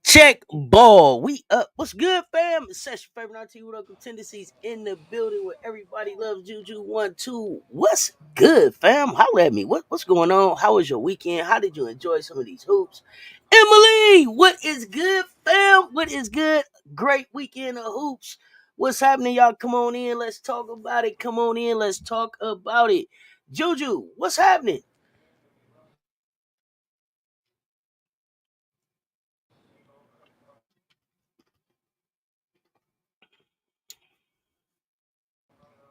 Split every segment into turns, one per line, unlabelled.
Check ball. We up. What's good, fam? It's Cess, your favorite IT local tendencies in the building where everybody loves Juju 1-2. What's good, fam? Holla at me. What's going on? How was your weekend? How did you enjoy some of these hoops? Emily, what is good, fam? What is good? Great weekend of hoops. What's happening, y'all? Come on in. Let's talk about it. Come on in. Let's talk about it. Juju, what's happening?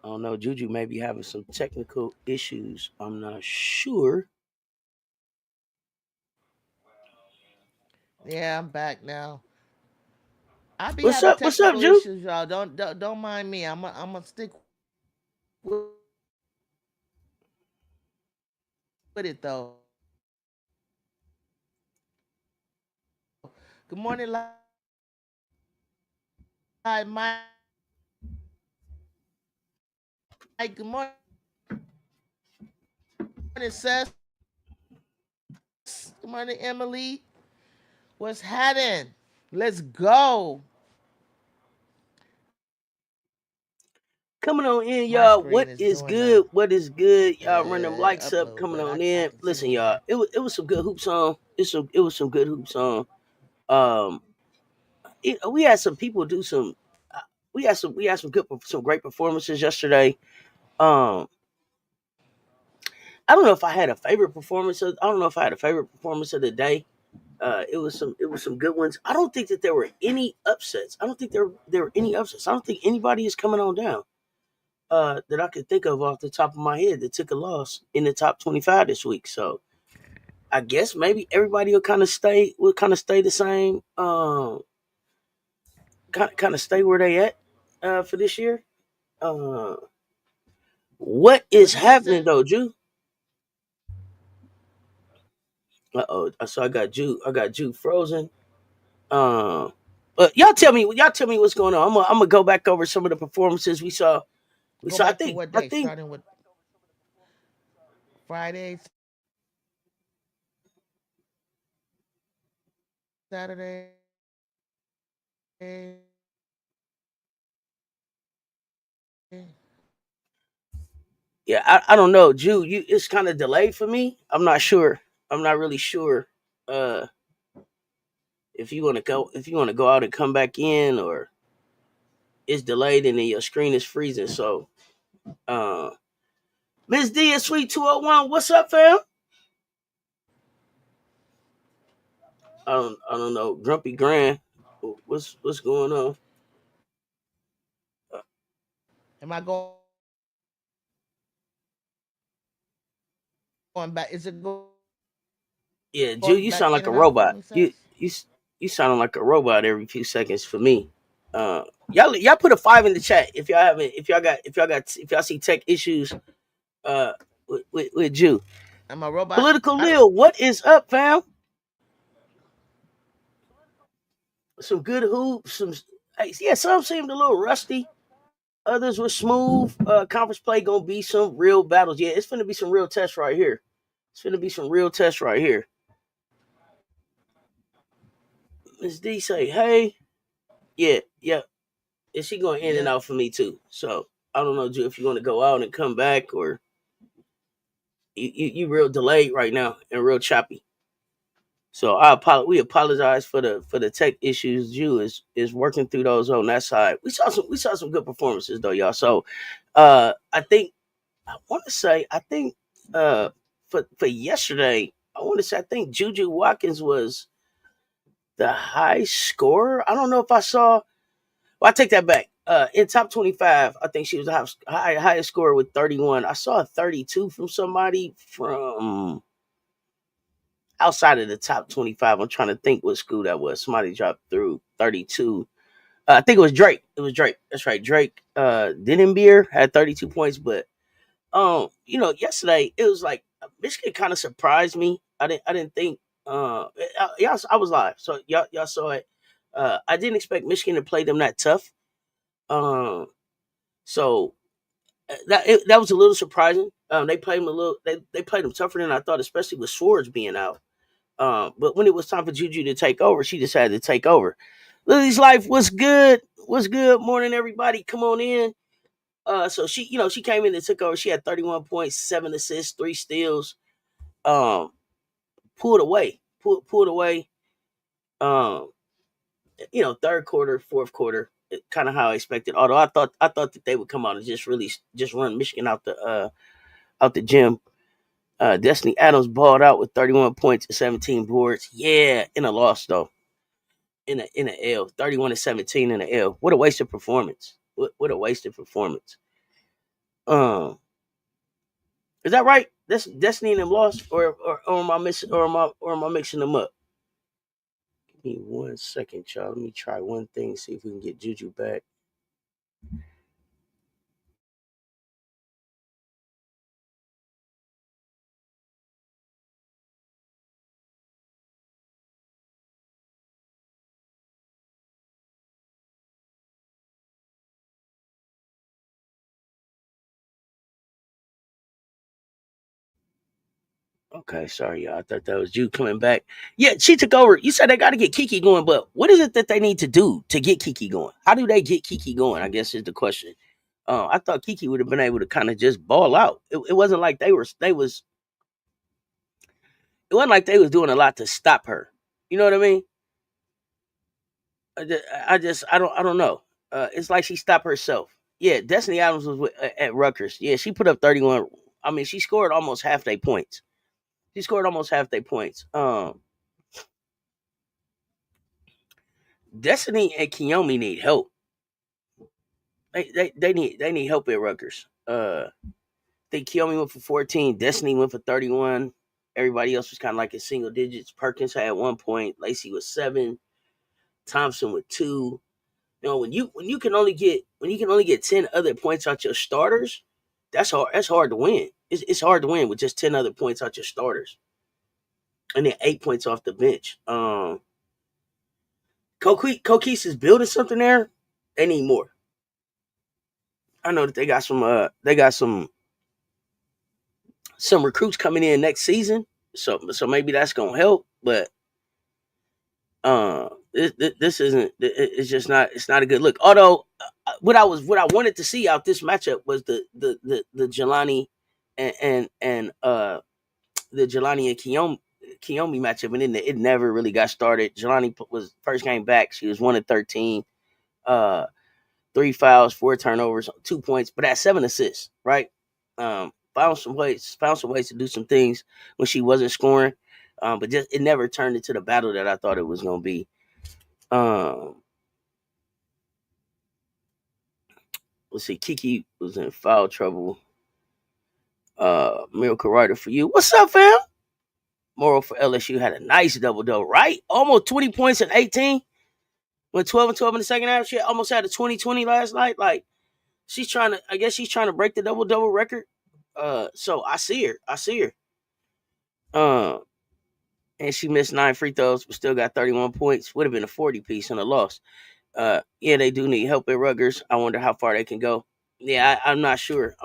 I don't know. Juju may be having some technical issues. I'm not sure.
Yeah, I'm back now. I be
What's
having
up? What's up,
technical
Ju?
issues, y'all. Don't mind me. I'm gonna stick with it though. Good morning, live Mike. Good morning, Cess. Good morning, Emily. What's happening? Let's go.
Coming on in,
My
y'all.
screen
What
is
is
doing
good? What is good? Y'all run them
the
likes up.
upload,
Coming
but
on
I
in.
can see
Listen,
you
y'all.
now.
It was some good hoops on. It was some good hoops on. Um, we had some people do some. We had some some great performances yesterday. Um, I don't know if I had a favorite performance. I don't know if I had a favorite performance of the day. It was some good ones. I don't think that there were any upsets. I don't think there were any upsets. I don't think anybody is coming on down. That I could think of off the top of my head that took a loss in the top 25 this week. So I guess maybe everybody will kind of stay the same. Kind of stay where they at for this year. Uh, what
What
is
did you
happening
say?
though, Jew? Uh-oh. So I got Jew frozen. Uh, but y'all tell me what's going on. I'm gonna go back over some of the performances we saw. We
Go
saw. I
back to
think.
what
I
day?
think.
Starting with Friday, Saturday.
Yeah, I don't know, Jew. It's kind of delayed for me. I'm not sure. I'm not really sure. Uh, if you want to go out and come back in, or it's delayed and then your screen is freezing. So, uh, Miss D is Sweet 201. What's up, fam? I don't know. Grumpy Grand. What's going on? Uh,
Am I going back? Is it
yeah, Jew,
going
you
back
sound
in
like a
and out for
robot.
me,
You
Cess?
you you sounding like a robot every few seconds for me. Y'all put a 5 in the chat if y'all see tech issues. Uh, with Jew.
I'm a robot.
Political
I don't.
Lil, what is up, fam? Some good hoops. Yeah, some seemed a little rusty. Others were smooth. Conference play gonna be some real battles. Yeah, it's gonna be some real tests right here. It's gonna be some real tests right here. Miss D say, hey, yeah, yeah. And she going in and
Yeah.
out for me too. So I don't know, Jew, if you want to go out and come back, or you real delayed right now and real choppy. So we apologize for the tech issues. Jew is working through those on that side. We saw some good performances though, y'all. So I think I want to say I think for yesterday I want to say I think Juju Watkins was the high scorer. I don't know if I saw. Well, I take that back. In top 25, I think she was the highest scorer with 31. I saw a 32 from somebody from outside of the top 25. I'm trying to think what school that was. Somebody dropped through 32. I think it was Drake. It was Drake. That's right. Drake Denenbeer had 32 points, but yesterday it was like Michigan kind of surprised me. I didn't think I was live, so y'all saw it. I didn't expect Michigan to play them that tough. Um, so that was a little surprising. They played them a little. They played them tougher than I thought, especially with Swords being out. But when it was time for Juju to take over, she decided to take over. Lily's life was good. Was good. Morning, everybody. Come on in. So she came in and took over. She had 31 points, 7 assists, 3 steals. Um, pulled away, pulled away. Um, third quarter, fourth quarter, kind of how I expected. Although I thought that they would come out and just run Michigan out the gym. Destiny Adams balled out with 31 points and 17 boards. Yeah, in a loss though. In a L, 31-17 in a L. What a wasted performance. What a wasted performance. Um, is that right? That's Destiny and them lost, or am I missing, or am I mixing them up? Give me 1 second, y'all. Let me try one thing. See if we can get Juju back. Okay, sorry, y'all. I thought that was you coming back. Yeah, she took over. You said they got to get Kiki going, but what is it that they need to do to get Kiki going? How do they get Kiki going? I guess is the question. I thought Kiki would have been able to kind of just ball out. It wasn't like it wasn't like they was doing a lot to stop her. You know what I mean? I don't know. It's like she stopped herself. Yeah, Destiny Adams was at Rutgers. Yeah, she put up 31. I mean, she scored almost half their points. She scored almost half their points. Destiny and Kiyomi need help. They need help at Rutgers. I think Kiyomi went for 14. Destiny went for 31. Everybody else was kind of like in single digits. Perkins had 1 point. Lacey was 7. Thompson with 2. When you can only get 10 other points out your starters, that's hard. That's hard to win. It's hard to win with just 10 other points out your starters, and then 8 points off the bench. Coquise is building something there. They need more. I know that they got some recruits coming in next season, so maybe that's gonna help. But this isn't. It's just not. It's not a good look. Although what I wanted to see out this matchup was the Jelani and the Jelani and Kiyomi matchup, and then it never really got started. Jelani was first game back. She was 1 of 13, 3 fouls, 4 turnovers, 2 points, but at 7 assists. Right. Found some ways to do some things when she wasn't scoring. But just it never turned into the battle that I thought it was gonna be. Um, let's see, Kiki was in foul trouble. Miracle Rider for you. What's up, fam? Moral for LSU had a nice double double, right? Almost 20 points in 18. Went 12 and 12 in the second half. She almost had a 20-20 last night. Like I guess she's trying to break the double double record. So I see her. Uh, and she missed 9 free throws, but still got 31 points. Would have been a 40 piece in a loss. Yeah, they do need help at Rutgers. I wonder how far they can go. Yeah, I'm not sure.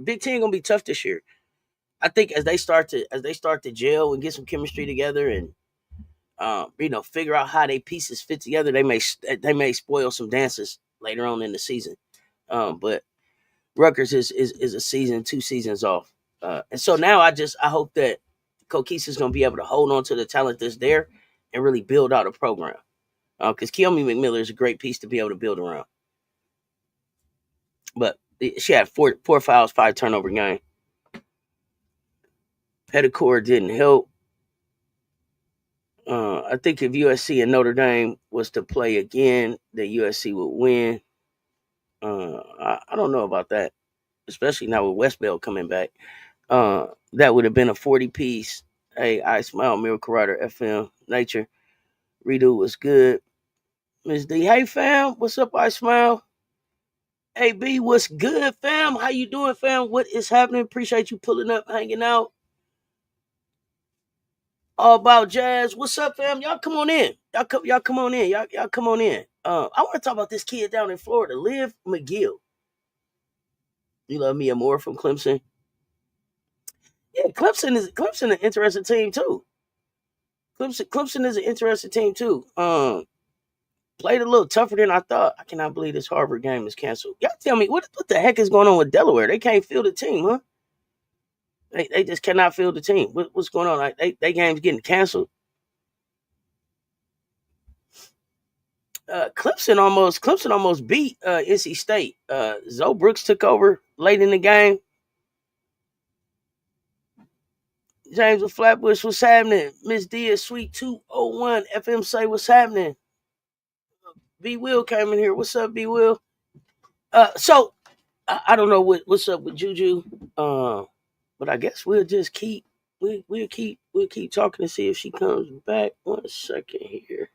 Big Ten gonna be tough this year. I think as they start to gel and get some chemistry together and figure out how they pieces fit together, they may spoil some dances later on in the season. But Rutgers is a season, 2 seasons off, and so now I hope that Coquise is going to be able to hold on to the talent that's there and really build out a program. Because Keomi McMillan is a great piece to be able to build around. But she had four fouls, 5 turnover game. Petticourt didn't help. I think if USC and Notre Dame was to play again, that USC would win. I don't know about that, especially now with West Bell coming back. That would have been a 40 piece. Hey, I Smile, Miracle Rider, FM, Nature. Redo was good. Miss D, hey fam, what's up? I Smile. Hey B, what's good, fam? How you doing, fam? What is happening? Appreciate you pulling up, hanging out. All about jazz. What's up, fam? Y'all come on in. Y'all come on in. Y'all come on in. I want to talk about this kid down in Florida, Liv McGill. You love Mia Moore from Clemson. Yeah, Clemson an interesting team too. Clemson is an interesting team too. Played a little tougher than I thought. I cannot believe this Harvard game is canceled. Y'all tell me what the heck is going on with Delaware? They can't field the team, huh? They just cannot field the team. What's going on? Like they game's getting canceled. Clemson almost beat NC State. Zoe Brooks took over late in the game. James of Flatbush, what's happening? Miss Diaz, Sweet 201, FM say what's happening? B Will came in here. What's up, B Will? So I don't know what's up with Juju. But I guess we'll just we'll keep talking to see if she comes back. 1 second here.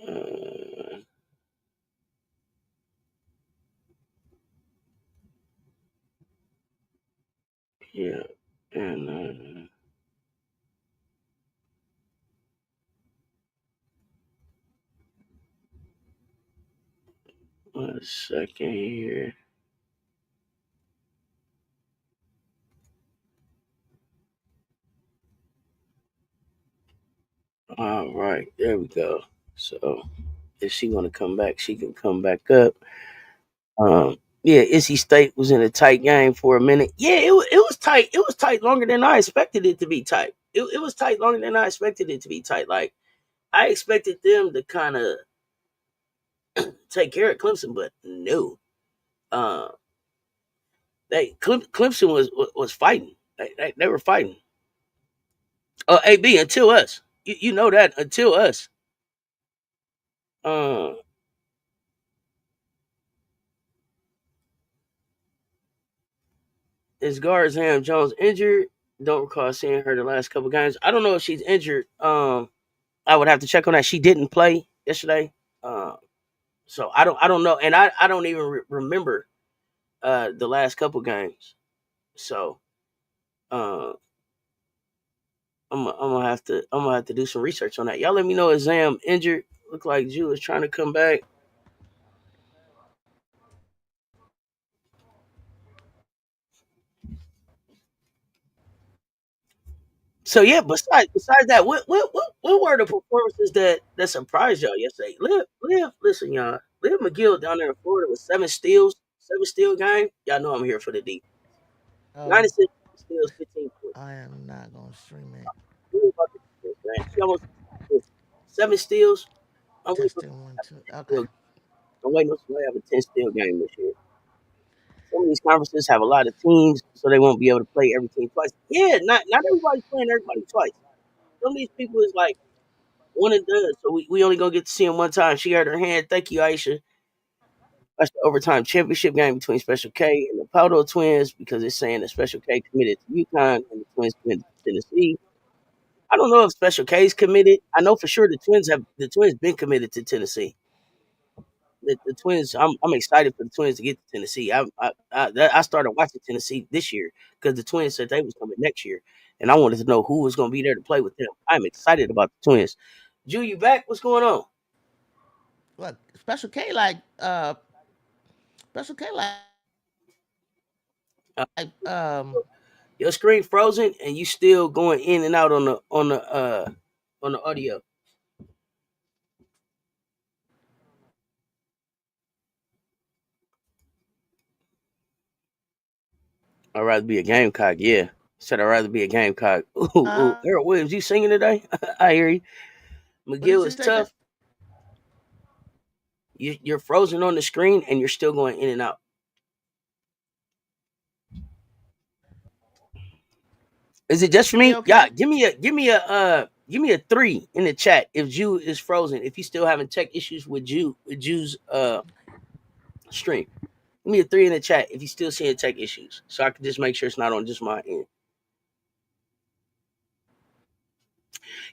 Uh, yeah, and 1 second here. All right, there we go. So if she want to come back, she can come back up. Yeah, NC State was in a tight game for a minute. Yeah, it was tight. It was tight longer than I expected it to be tight. It was tight longer than I expected it to be tight. Like I expected them to kind of take care of Clemson, but no. Uh, Clemson was fighting. They were fighting. AB until us. You know that until us. Uh, is Garzam Jones injured? Don't recall seeing her the last couple games. I don't know if she's injured. I would have to check on that. She didn't play yesterday. Uh, so I don't know, and I don't even remember the last couple games. So uh, I'm gonna have to do some research on that. Y'all let me know if Zam injured. Look like Jew is trying to come back. So yeah, besides that, what were the performances that surprised y'all yesterday? Listen, y'all. Liv McGill down there in Florida with 7 steal game. Y'all know I'm here for the D.
Oh,
96 steals, 15 points.
I am not gonna stream it.
Really about the defense, man. She almost 7 steals. I'm waiting for
Testing one, two. Okay.
steal. I'm waiting on somebody to have a 10 steal game this year. Some of these conferences have a lot of teams, so they won't be able to play every team twice. Yeah, not everybody's playing everybody twice. Some of these people is like one and done, so we only gonna get to see him one time. She hurt her hand. Thank you, Aisha. That's the overtime championship game between Special K and the Powder Twins because it's saying that Special K committed to UConn and the Twins committed to Tennessee. I don't know if Special K is committed. I know for sure the Twins been committed to Tennessee. The Twins, I'm excited for the Twins to get to Tennessee. I started watching Tennessee this year because the Twins said they was coming next year, and I wanted to know who was going to be there to play with them. I'm excited about the Twins. Ju, you back? What's going on?
Look, Special K
Uh,
like
your screen frozen, and you still going in and out on the audio. I'd rather be a Gamecock, yeah. Said I'd rather be a Gamecock. Ooh, ooh.
Uh,
Harold Williams, you singing today? I hear you.
what did
McGill
you
is
say, Cess?
tough. You're frozen on the screen and you're still going in and out. Is it just for
Me
me? Yeah,
okay?
give me a 3 in the chat if Jew is frozen. If you still having tech issues with Jew's stream. Give me a 3 in the chat if you still seeing tech issues. So I can just make sure it's not on just my end.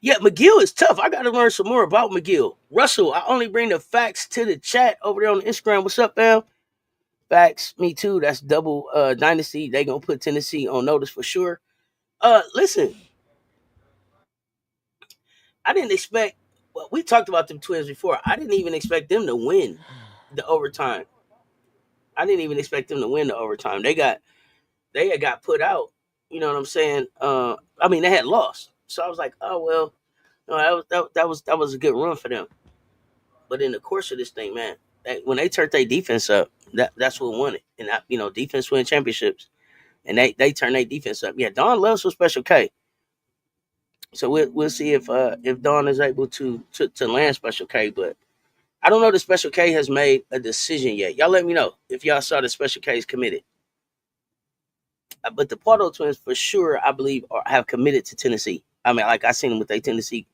Yeah, McGill is tough. I gotta learn some more about McGill. Russell, I only bring the facts to the chat over there on Instagram. What's up, fam? Facts, me too. That's double dynasty. They gonna put Tennessee on notice for sure. Listen, I didn't expect. Well, we talked about them twins before. I didn't even expect them to win the overtime. I didn't even expect them to win the overtime. They had got put out. You know what I'm saying? I mean they had lost. So I was like, oh well, no, that was a good run for them. But in the course of this thing, man, when they turned their defense up, that's what won it. And defense win championships. And they turn their defense up. Yeah, Don loves some Special K. So we'll see if Don is able to land Special K, but I don't know the Special K has made a decision yet. Y'all let me know if y'all saw the Special K is committed. But the Pardo twins for sure, I believe, have committed to Tennessee. I mean, like I seen them with their Tennessee.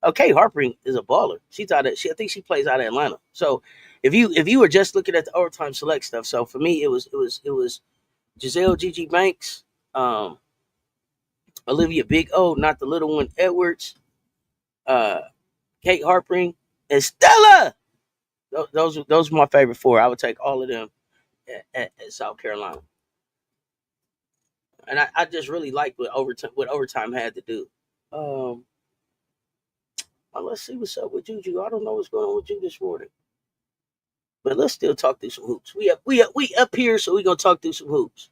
Okay, Harpering is a baller. I think she plays out of Atlanta. So if you were just looking at the overtime select stuff, so for me it was Giselle Gigi Banks, um, Olivia Big O, not the little one Edwards, uh, Kate Harpering, and Stella. Those are my favorite four. I would take all of them at South Carolina, and I just really liked what overtime had to do. Um, let's see what's up with Juju. I don't know what's going on with you this morning, but let's still talk through some hoops. We up here, so we gonna talk through some hoops.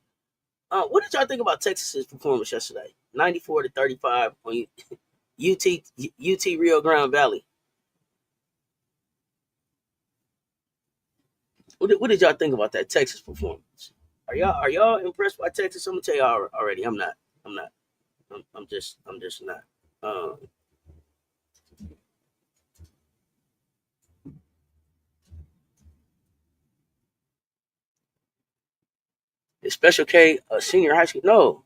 What did y'all think about Texas's performance yesterday? 94-35 on UT Rio Grande Valley. What did y'all think about that Texas performance? Are y'all impressed by Texas? I'm gonna tell y'all already. I'm not. I'm not. I'm just not. Um, is Special K a senior high school? No.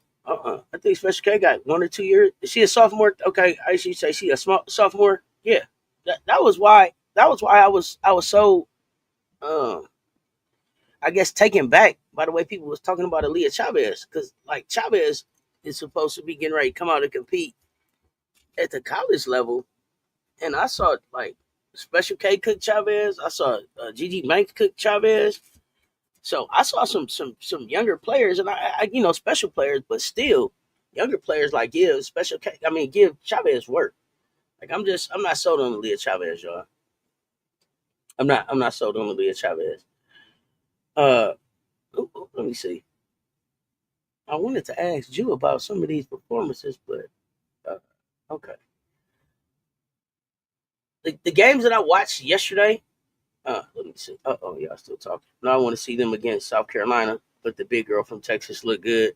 I think Special K got 1 or 2 years. Is she a sophomore? Okay, I should say she a small sophomore. Yeah. That was why. That was why I was so um I guess taken back by the way people was talking about Aaliyah Chavez because like Chavez is supposed to be getting ready to come out and compete at the college level, and I saw like Special K cook Chavez. I saw Gigi Banks cook Chavez. So I saw some younger players, and special players, but still younger players like give Special K. I mean, give Chavez work. Like I'm not sold on Aaliyah Chavez, y'all. I'm not sold on Aaliyah Chavez. Uh, let me see. I wanted to ask you about some of these performances, but uh, okay. The games that I watched yesterday. Let me see. Oh, y'all still talking? No, I want to see them against South Carolina, but the big girl from Texas look good.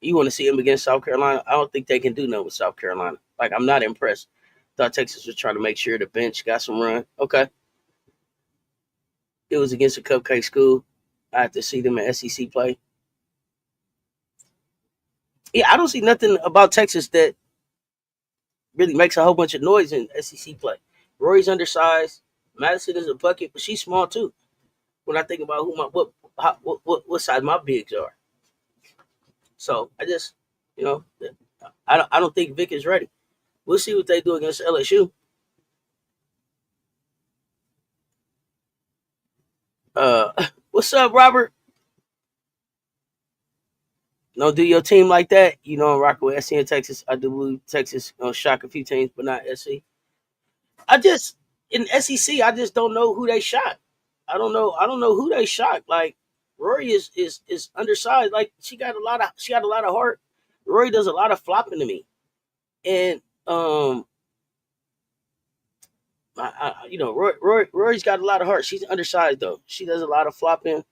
You want to see them against South Carolina? I don't think they can do nothing with South Carolina. Like I'm not impressed. Thought Texas was trying to make sure the bench got some run. Okay, it was against a cupcake school. I had to see them at SEC play. Yeah, I don't see nothing about Texas that really makes a whole bunch of noise in SEC play. Rory's undersized. Madison is a bucket, but she's small too. When I think about who my what size my bigs are, so I just you know I don't think Vic is ready. We'll see what they do against LSU. What's up, Robert? Don't do your team like that. You know I'm rocking with SC in Texas. I do believe Texas gonna shock a few teams, but not SC. I just in SEC, I just don't know who they shot. I don't know who they shot. Like Rory is undersized. Like she got a lot of heart. Rory does a lot of flopping to me, and Rory's got a lot of heart. She's undersized though. She does a lot of flopping.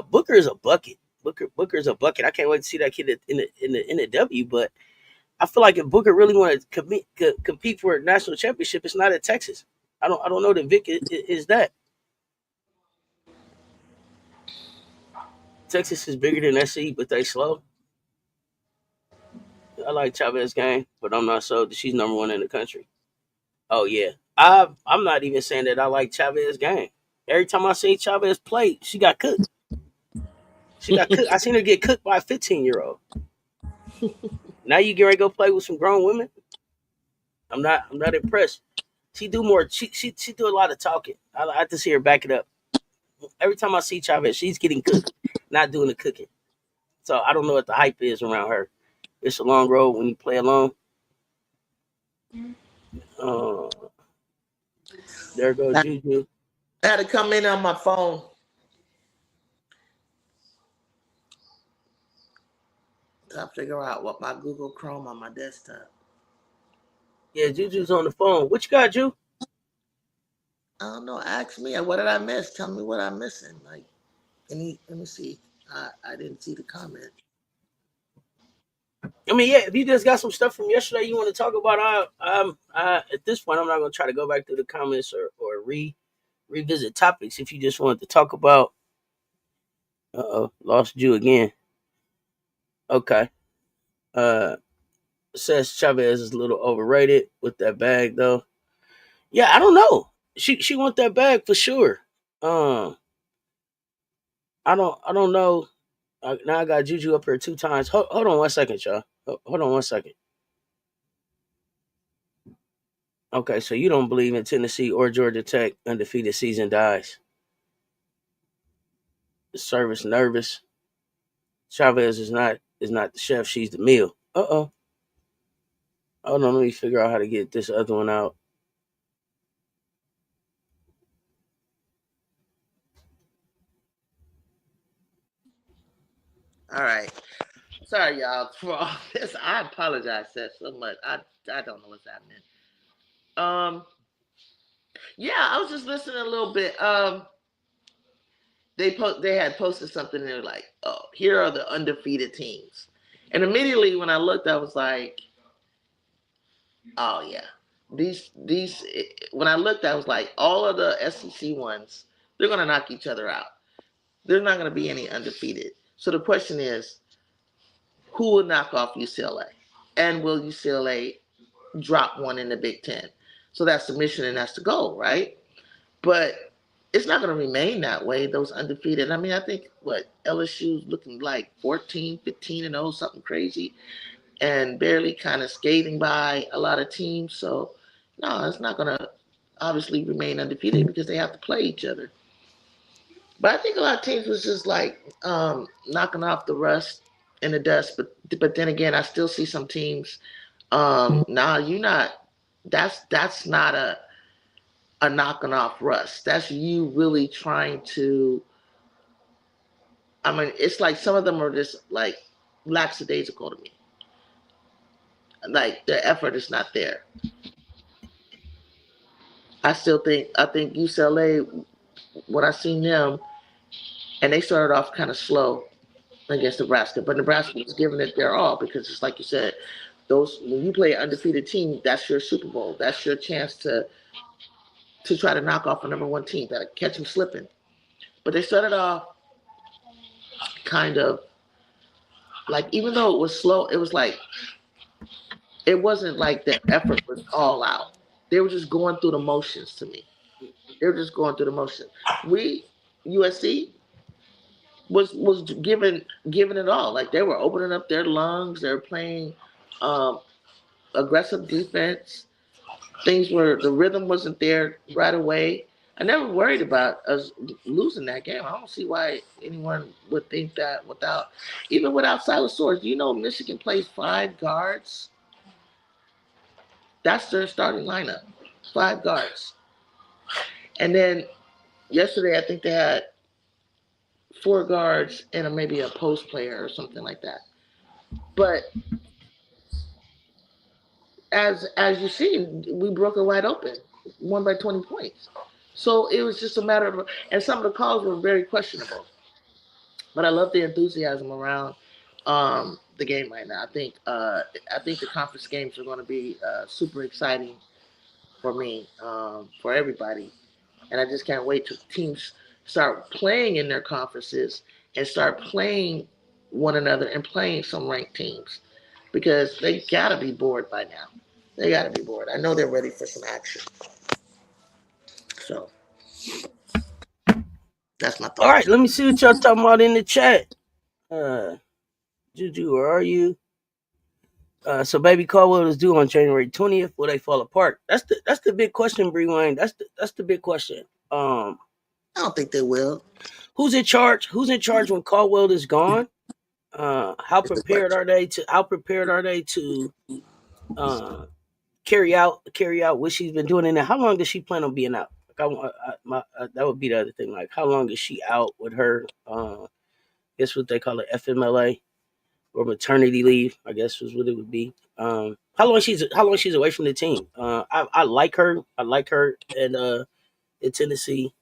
Booker is a bucket. Booker's a bucket. I can't wait to see that kid in the W. But I feel like if Booker really wanted to compete for a national championship, it's not at Texas. I don't know that Vic is that. Texas is bigger than SC, but they slow. I like Chavez game, but I'm not sold that she's number one in the country. Oh yeah, I'm not even saying that I like Chavez game. Every time I see Chavez play, she got cooked. She got cooked. I seen her get cooked by a 15-year-old. Now you get ready to go play with some grown women. I'm not impressed. She do more. She do a lot of talking. I like to see her back it up. Every time I see Chavez, she's getting cooked, not doing the cooking. So I don't know what the hype is around her. It's a long road when you play alone. Uh, there goes
I
Juju.
had to come in on my phone to figure out what my Google Chrome on my desktop.
Yeah, Juju's on the phone. What you got, Ju?
I don't know. Ask me. What did I miss? Tell me what I'm missing. Like, let me see. I didn't see the comment.
I mean, yeah, if you just got some stuff from yesterday you want to talk about, at this point, I'm not going to try to go back through the comments or revisit topics. If you just wanted to talk about, lost Jew again. Okay. Uh, Says Chavez is a little overrated with that bag though. Yeah, I don't know. She want that bag for sure. Um, I don't know. Now I got Juju up here 2 times. Hold on 1 second, y'all. Hold on 1 second. Okay, so you don't believe in Tennessee or Georgia Tech undefeated season dies. The service nervous. Chavez is not the chef. She's the meal. Uh-oh. Hold on. Let me figure out how to get this other one out.
All right. Sorry, y'all, for all this. I apologize, Seth, so much. I don't know what's happening. Um, yeah, I was just listening a little bit. They had posted something and they were like, "Oh, here are the undefeated teams," and immediately when I looked, I was like, "Oh yeah, these." When I looked, I was like, all of the SEC ones, they're gonna knock each other out. There's not gonna be any undefeated. So the question is, who will knock off UCLA, and will UCLA drop one in the Big Ten? So that's the mission and that's the goal, right? But it's not going to remain that way, those undefeated. I mean, I think what LSU's looking like 14, 15 and 0, something crazy, and barely kind of skating by a lot of teams. So, no, it's not going to obviously remain undefeated because they have to play each other. But I think a lot of teams was just like knocking off the rust and the dust. But then again, I still see some teams. Nah, you not. That's not a knocking off rust. That's you really trying to. I mean, it's like some of them are just like lackadaisical to me. Like the effort is not there. I think UCLA when I seen them and they started off kind of slow against Nebraska, but Nebraska was giving it their all because it's like you said, those when you play an undefeated team, that's your Super Bowl. That's your chance to try to knock off a number one team, that catch them slipping. But they started off kind of like even though it was slow, it was like it wasn't like the effort was all out. They were just going through the motions to me. They were just going through the motions. We USC was giving it all. Like they were opening up their lungs. They were playing um, aggressive defense. Things were the rhythm wasn't there right away. I never worried about us losing that game. I don't see why anyone would think that without Silas Swords. You know, Michigan plays 5 guards. That's their starting lineup, 5 guards. And then yesterday, I think they had 4 guards and maybe a post player or something like that. But as you see, we broke it wide open, won by 20 points. So it was just a matter of, and some of the calls were very questionable. But I love the enthusiasm around the game right now. I think the conference games are going to be super exciting for me, for everybody, and I just can't wait till teams start playing in their conferences and start playing one another and playing some ranked teams because they gotta be bored by now. They gotta be bored. I know they're ready for some action. So that's my
All right,
thoughts.
let me see what y'all talking about in the chat. Uh, Juju, where are you? So baby Caldwell is due on January 20th. Will they fall apart? That's the big question, Bree Wayne. That's the big question. Um,
I don't think they will.
who's in charge? Who's in charge when Caldwell is gone? How
Is the
prepared
question.
are they to? How prepared are they to carry out what she's been doing? And how long does she plan on being out? Like that would be the other thing. Like how long is she out with her? Guess what they call it, FMLA or maternity leave. I guess is what it would be. How long she's away from the team. I like her. I like her in Tennessee.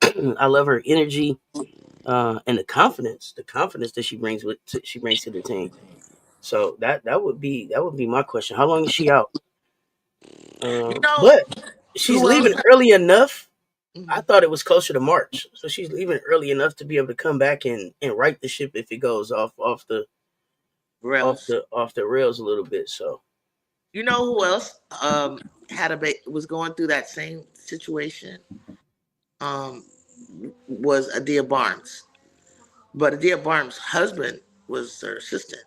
I love her energy and the confidence that she brings to the team. So that would be my question. How long is she out?
You know
But she's
who else?
leaving early enough. I
Mhm.
thought it was closer to March, so she's leaving early enough to be able to come back and right the ship if it goes
Rails.
off the rails a little bit. So
You know who else had was going through that same situation? Um, was Adia Barnes, but Adia Barnes' husband was her assistant.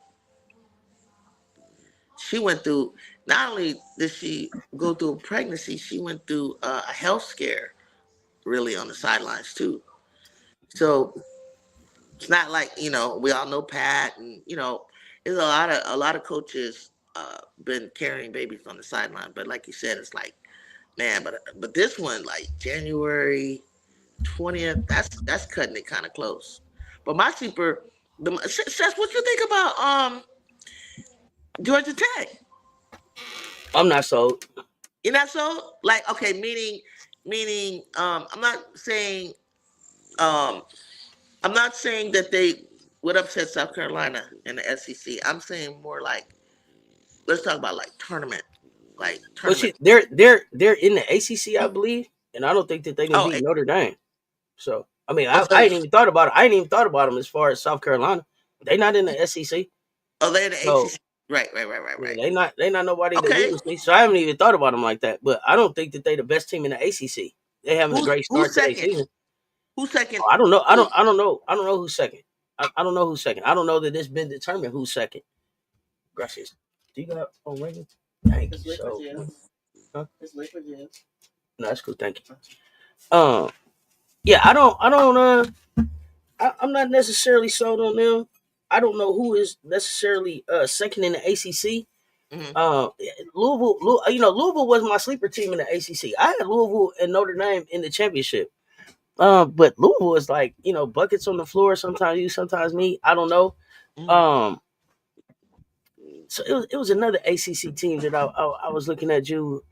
She went through. Not only did she go through a pregnancy, she went through a health scare, really on the sidelines too. So it's not like we all know Pat, and there's a lot of coaches been carrying babies on the sideline. But like you said, it's like, man, but this one, like January 20th, that's cutting it kind of close. But my sleeper, Seth, what you think about Georgia Tech?
I'm not sold.
You're not so like, okay, meaning I'm not saying um I'm not saying that they would upset South Carolina in the SEC. I'm saying more like, let's talk about like
But
tournament.
they're in the ACC, I believe, and I don't think that they can
Oh,
beat Notre Dame. So I mean,
oh,
I ain't even thought about it. I ain't even thought about them as far as South Carolina. They not in the SEC,
they're in the
so
ACC. Right, right, right, right,
yeah,
right.
they not nobody to
Okay,
lose. So I haven't even thought about them like that. But I don't think that they the best team in the ACC. They having a great
who's
start to their
second?
season.
Who's second?
Oh, I don't know. I
Who?
don't. I don't know. I don't know who's second. I don't know who's second. I don't know that it's been determined who's second. Gracias. Do you got on ring? Thank you. So, huh? No, that's cool. Thank you. Yeah, I'm not necessarily sold on them. I don't know who is necessarily second in the ACC.
Hmm.
Louisville was my sleeper team in the ACC. I had Louisville and Notre Dame in the championship. But Louisville is like buckets on the floor. Sometimes you, sometimes me. I don't know.
Hmm.
Um, so it was another ACC team that I was looking at you.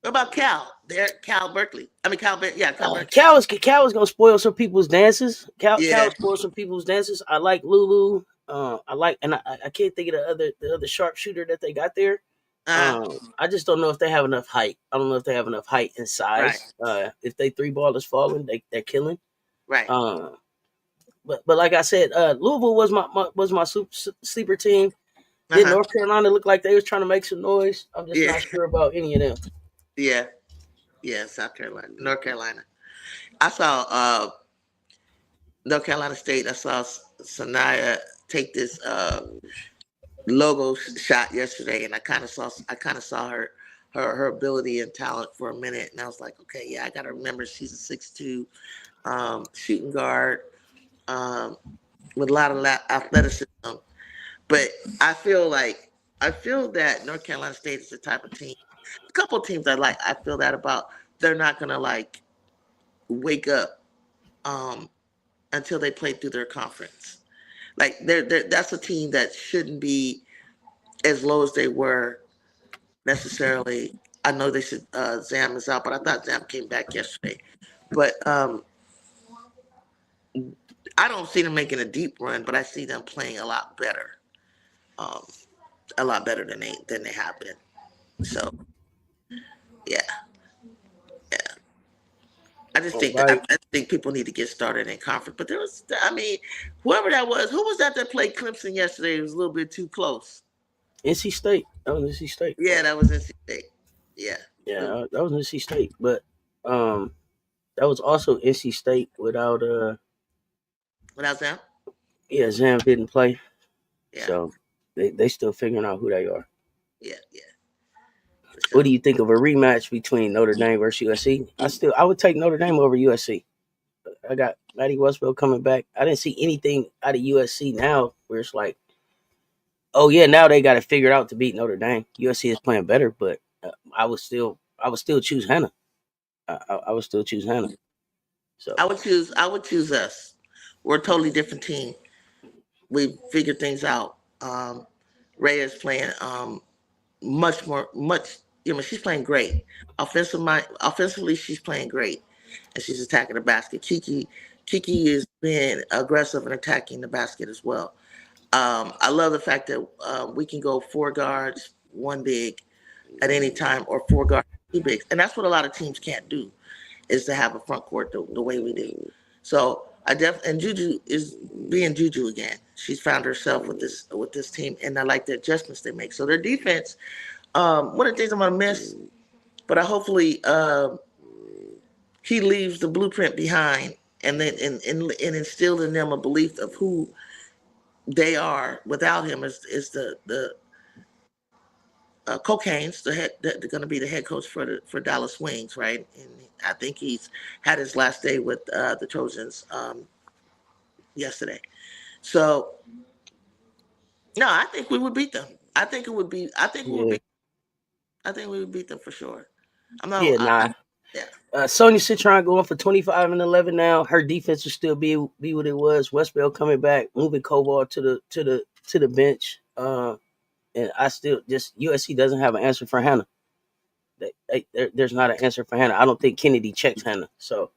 What about Cal? They're Cal Berkeley. I mean yeah, Cal Berkeley.
Cal is gonna spoil some people's dances. Cal
Yeah.
spoil some people's dances. I like Lulu. I like, and I can't think of the other sharpshooter that they got there.
Uh,
I just don't know if they have enough height. I don't know if they have enough height and
right,
size. If they three ball is falling, they're killing.
right.
Um, but like I said, Louisville was my sleeper team.
Uh
Did
huh.
North Carolina look like they was trying to make some noise? I'm just
Yeah,
not sure about any of them.
yeah, yeah. South Carolina, North Carolina. I saw North Carolina State. I saw Sanaya take this logo shot yesterday, and I kind of saw her ability and talent for a minute, and I was like, okay, yeah, I got to remember she's a 6'2" shooting guard um, with a lot of athleticism. But I feel like I feel that North Carolina State is the type of team. A couple of teams I feel that about. They're not gonna like wake up um, until they play through their conference. Like that's a team that shouldn't be as low as they were necessarily. I know they should. Zam is out, but I thought Zam came back yesterday. But I don't see them making a deep run, but I see them playing um, a lot better than they have been. So yeah, yeah.
All right.
I think people need to get started in conference. But there was, I mean, whoever that was, who was that played Clemson yesterday? It was a little bit too close.
NC State. That was NC State.
Yeah, that was NC State. Yeah,
Yeah, that was NC State. But um, that was also NC State without
without them.
yeah, Zam didn't play,
Yeah,
so they still figuring out who they are.
yeah, yeah, for
What
sure.
do you think of a rematch between Notre Dame versus USC? I would take Notre Dame over USC. I got Matty Westbrook coming back. I didn't see anything out of USC now where it's like, oh yeah, now they got to figure it out to beat Notre Dame. USC is playing better, but I would still choose Hannah. I would still choose Hannah. So
I would choose us. We're a totally different team. We figured things out. Ray is playing much. You know, she's playing great. Offensively, she's playing great, and she's attacking the basket. Kiki is being aggressive and attacking the basket as well. I love the fact that we can go four guards, one big at any time, or four guards, two bigs, and that's what a lot of teams can't do, is to have a front court the way we do. So and Juju is being Juju again. She's found herself with this team, and I like the adjustments they make. So their defense, one of the things I'm gonna miss, but I hopefully he leaves the blueprint behind, and then and instilled in them a belief of who they are without him is the Cocaine's they're going to be the head coach for Dallas Wings, right? And I think he's had his last day with the Trojans yesterday. So no, I think we would beat them. I think it would be. I think we would
yeah,
beat. I think we would beat them for sure. I'm not.
yeah, nah.
Yeah,
Sonya Citron going for 25 and 11 now. Her defense will still be what it was. Westbell coming back, moving Koval to the bench. And I still just USC doesn't have an answer for Hannah. There's not an answer for Hannah. I don't think Kennedy checks Hannah. So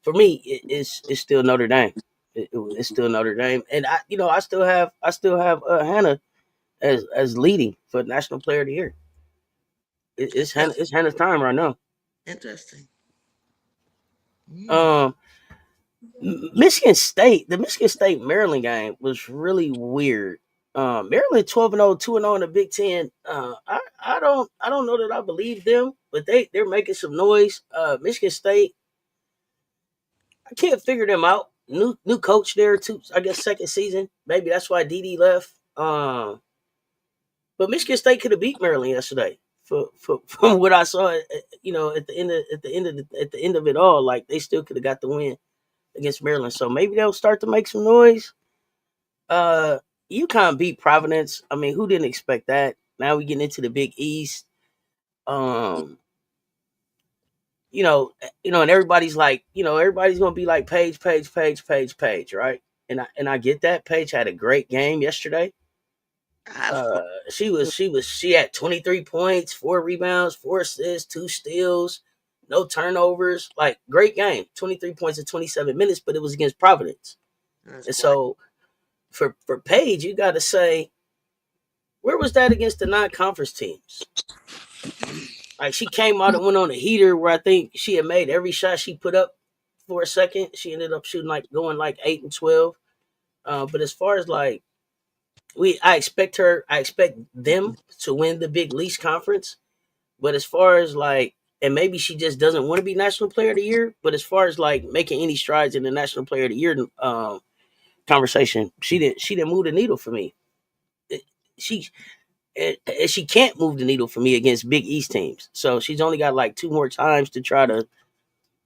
for me, it's still Notre Dame. It's still Notre Dame, and I still have Hannah as leading for National Player of the Year.
that's
It's Hannah's time right now.
interesting. Mm.
Um, the Michigan State Maryland game was really weird. Maryland 12-0, 2-0 in the Big Ten. I don't know that I believe them, but they're making some noise. Michigan State, I can't figure them out. New coach there too. I guess second season. Maybe that's why DD left. But Michigan State could have beat Maryland yesterday. From what I saw, at the end of it all, like they still could have got the win against Maryland. So maybe they'll start to make some noise. Uh, UConn beat Providence. I mean, who didn't expect that? Now we getting into the Big East. Um, and everybody's like, everybody's gonna be like Paige, right? And I get that. Paige had a great game yesterday.
I've
She had 23 points, 4 rebounds, 4 assists, 2 steals, no turnovers. Like great game, 23 points in 27 minutes, but it was against Providence.
that's
And
quite.
so for Paige, you got to say, where was that against the non-conference teams? Like she came out and went on a heater where I think she had made every shot she put up for a second. She ended up shooting like going like 8 and 12. But as far as like I expect them to win the Big Least Conference. But as far as like, and maybe she just doesn't want to be National Player of the Year. But as far as like making any strides in the National Player of the Year conversation, she didn't move the needle for me. It- she she can't move the needle for me against Big East teams. So she's only got like 2 more times to try to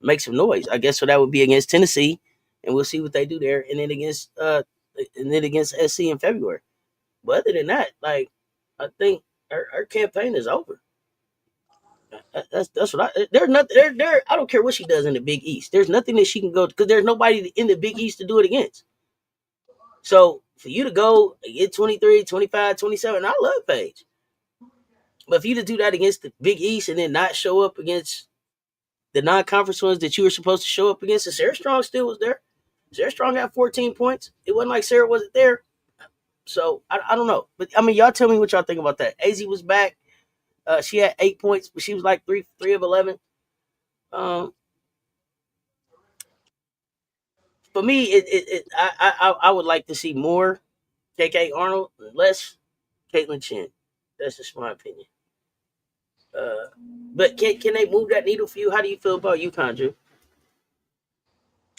make some noise. I guess so that would be against Tennessee, and we'll see what they do there, and then against SC in February. But other than that, like I think her campaign is over. That's what I. There's nothing there. I don't care what she does in the Big East. There's nothing that she can go because there's nobody in the Big East to do it against. So for you to go get 23, 25, 27, I love Paige. But for you to do that against the Big East and then not show up against the non-conference ones that you were supposed to show up against, and Sarah Strong still was there. Sarah Strong had 14 points. It wasn't like Sarah wasn't there. So I don't know. But I mean, y'all tell me what y'all think about that. AZ was back. She had 8 points, but she was like three of 11. Um, for me, I would like to see more KK Arnold, less Caitlin Chen. That's just my opinion. Uh, but can they move that needle for you? How do you feel about UConn, Drew?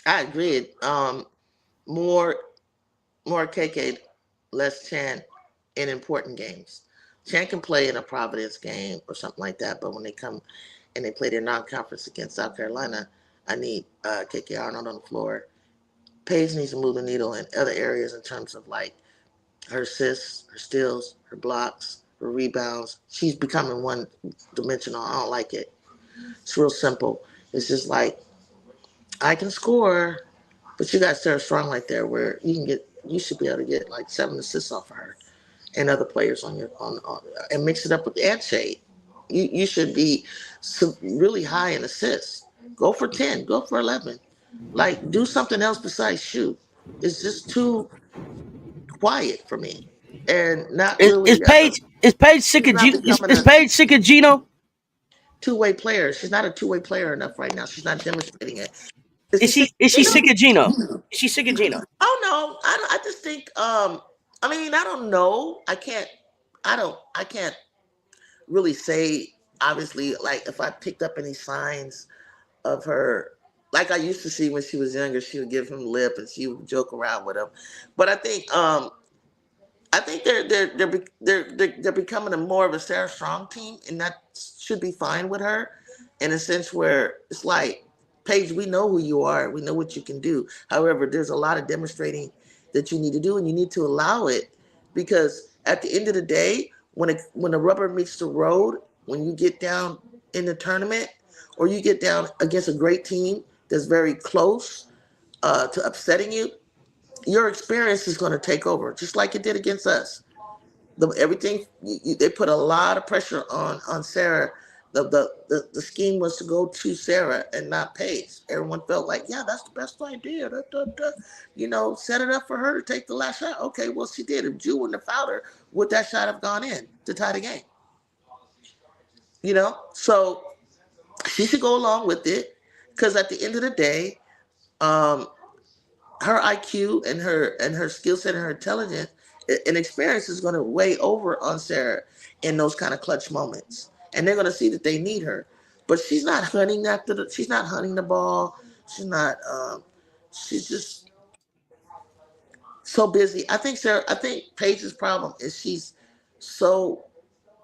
I agreed. More more KK, less Chan in important games. Chan can play in a Providence game or something like that, but when they come and they play their non-conference against South Carolina, I need KK Arnold on the floor. Paige needs to move the needle in other areas in terms of like her assists, her steals, her blocks, her rebounds. She's becoming one dimensional. I don't like it. It's real simple. It's just like I can score, but you got Sarah Strong right there where you should be able to get like 7 assists off of her and other players on your on and mix it up with the ad shade. You should be really high in assists. Go for 10. Go for 11. Like do something else besides shoot. It's just too quiet for me, and not
Is
really.
Paige sick
She's
of
not becoming
Is
a
Paige sick of Gino?
two-way player. She's not a two-way player enough right now. She's not demonstrating it. Is she sick
Is
of
she sick
Gino?
of Gino? Is she sick of Gino?
Oh no, I just think. I mean, I don't know. I can't really say. Obviously, like if I picked up any signs of her, like I used to see when she was younger, she would give him lip and she would joke around with him. But I think they're becoming a more of a Sarah Strong team, and that should be fine with her, in a sense where it's like, Paige, we know who you are, we know what you can do. However, there's a lot of demonstrating that you need to do, and you need to allow it, because at the end of the day, when the rubber meets the road, when you get down in the tournament, or you get down against a great team that's very close to upsetting you, your experience is going to take over, just like it did against us. Everything they put a lot of pressure on Sarah. The scheme was to go to Sarah and not Paige. Everyone felt like, yeah, that's the best idea. Da, da, da. Set it up for her to take the last shot. Okay, well she did. If Jew wouldn't have fouled her, would that shot have gone in to tie the game? So she should go along with it, because at the end of the day, um, her IQ and her skill set and her intelligence and experience is going to weigh over on Sarah in those kind of clutch moments, and they're going to see that they need her. But she's not hunting the ball. She's not. She's just so busy. I think Paige's problem is she's so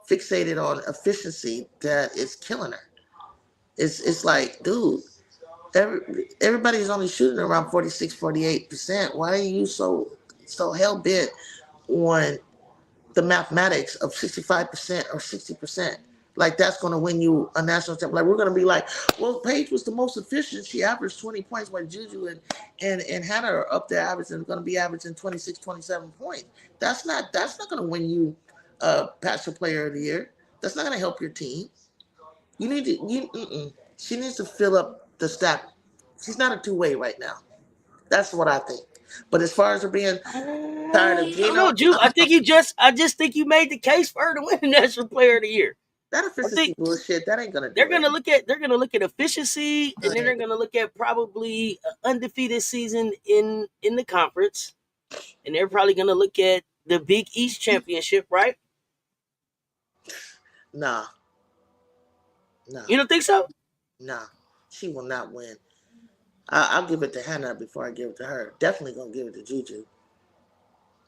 fixated on efficiency that it's killing her. It's like, dude, everybody's only shooting around 46, 48%. Why are you so hell bent on the mathematics of 65% or 60%? Like that's going to win you a national championship. Like we're going to be like, well, Paige was the most efficient. She averaged 20 points when Juju and Hannah are up there averaging, going to be averaging 26, 27 points. That's not going to win you Pastor Player of the Year. That's not going to help your team. You need to She needs to fill up the stat. She's not a two-way right now. That's what I think. But as far as her being tired of
I don't
Gino,
know, Drew. I just think you made the case for her to win the National Player of the Year.
that
I
efficiency
think
bullshit, that ain't gonna do it.
they're gonna look at efficiency, and then they're gonna look at probably an undefeated season in the conference, and they're probably gonna look at the Big East championship, right?
Nah, nah,
You don't think so?
nah. She will not win. I'll give it to Hannah before I give it to her. Definitely gonna give it to Juju.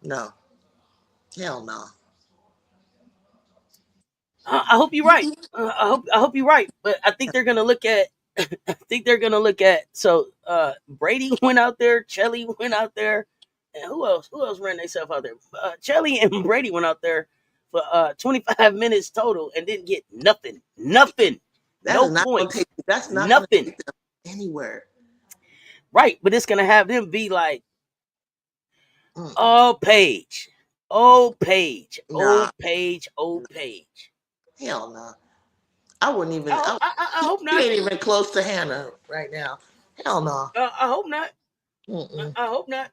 No, hell no.
I hope you're right. I hope you're right. But I think they're gonna look at so Brady went out there, Chelly went out there, and who else? Who else ran themselves out there? Chelly and Brady went out there for 25 minutes total and didn't get nothing. Nothing.
That is
No
not gonna
points.
take. That's not gonna
Nothing.
take them anywhere.
Right. But it's gonna have them be like,
Mm-mm.
oh Paige. Oh Paige. Oh
Nah,
Paige. Oh Paige.
hell no. I wouldn't even.
I hope
She
not.
ain't even close to Hannah right now. Hell no.
I hope not. I hope not.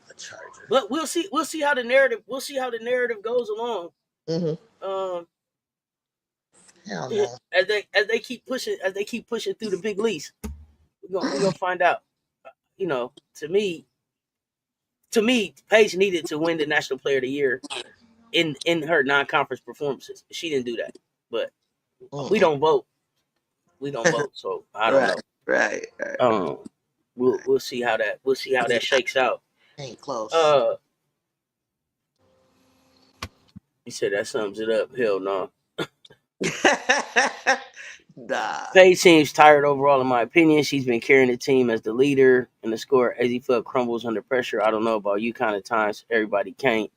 The Chargers.
But we'll see. We'll see how the narrative. We'll see how the narrative goes along. Um,
Hell no.
as they keep pushing through the big leagues, we're gonna find out. You know, to me, Paige needed to win the National Player of the Year in her non-conference performances. She didn't do that, but we don't vote. We don't vote, so I don't know.
Right.
We'll see how that shakes out.
Ain't close.
You said that sums it up. Hell no.
Nah.
Paige seems tired overall, in my opinion. She's been carrying the team as the leader and the score. Azfeld crumbles under pressure. I don't know about UConn at times. Everybody can't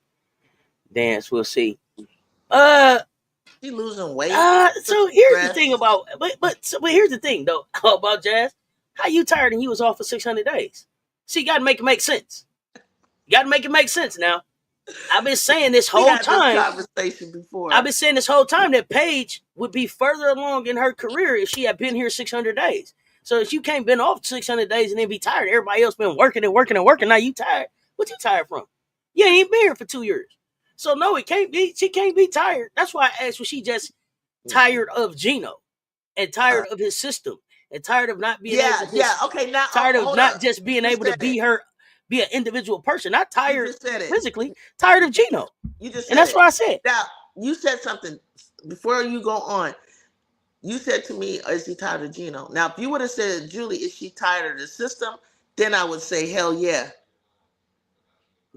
dance. We'll see.
She losing weight.
So here's the thing about, but here's the thing though about Jazz. How you tired and you was off for 600 days? See, you got to make it make sense. You got to make it make sense now. I've been saying this whole time.
This conversation before.
I've been saying this whole time that Paige would be further along in her career if she had been here 600 days. So if you can't been off 600 days and then be tired, everybody else been working and working and working. Now you tired. What you tired from? You ain't been here for 2 years. So no, it can't be. She can't be tired. That's why I asked, was she just tired of Gino and tired of his system and tired of not being able to
okay, now
tired of not just being able to be an individual person, not tired physically, tired of Gino.
You just
and that's what I said.
Now you said something before you go on. You said to me, "Is he tired of Gino?" Now, if you would have said, "Julie, is she tired of the system?" then I would say, "Hell yeah."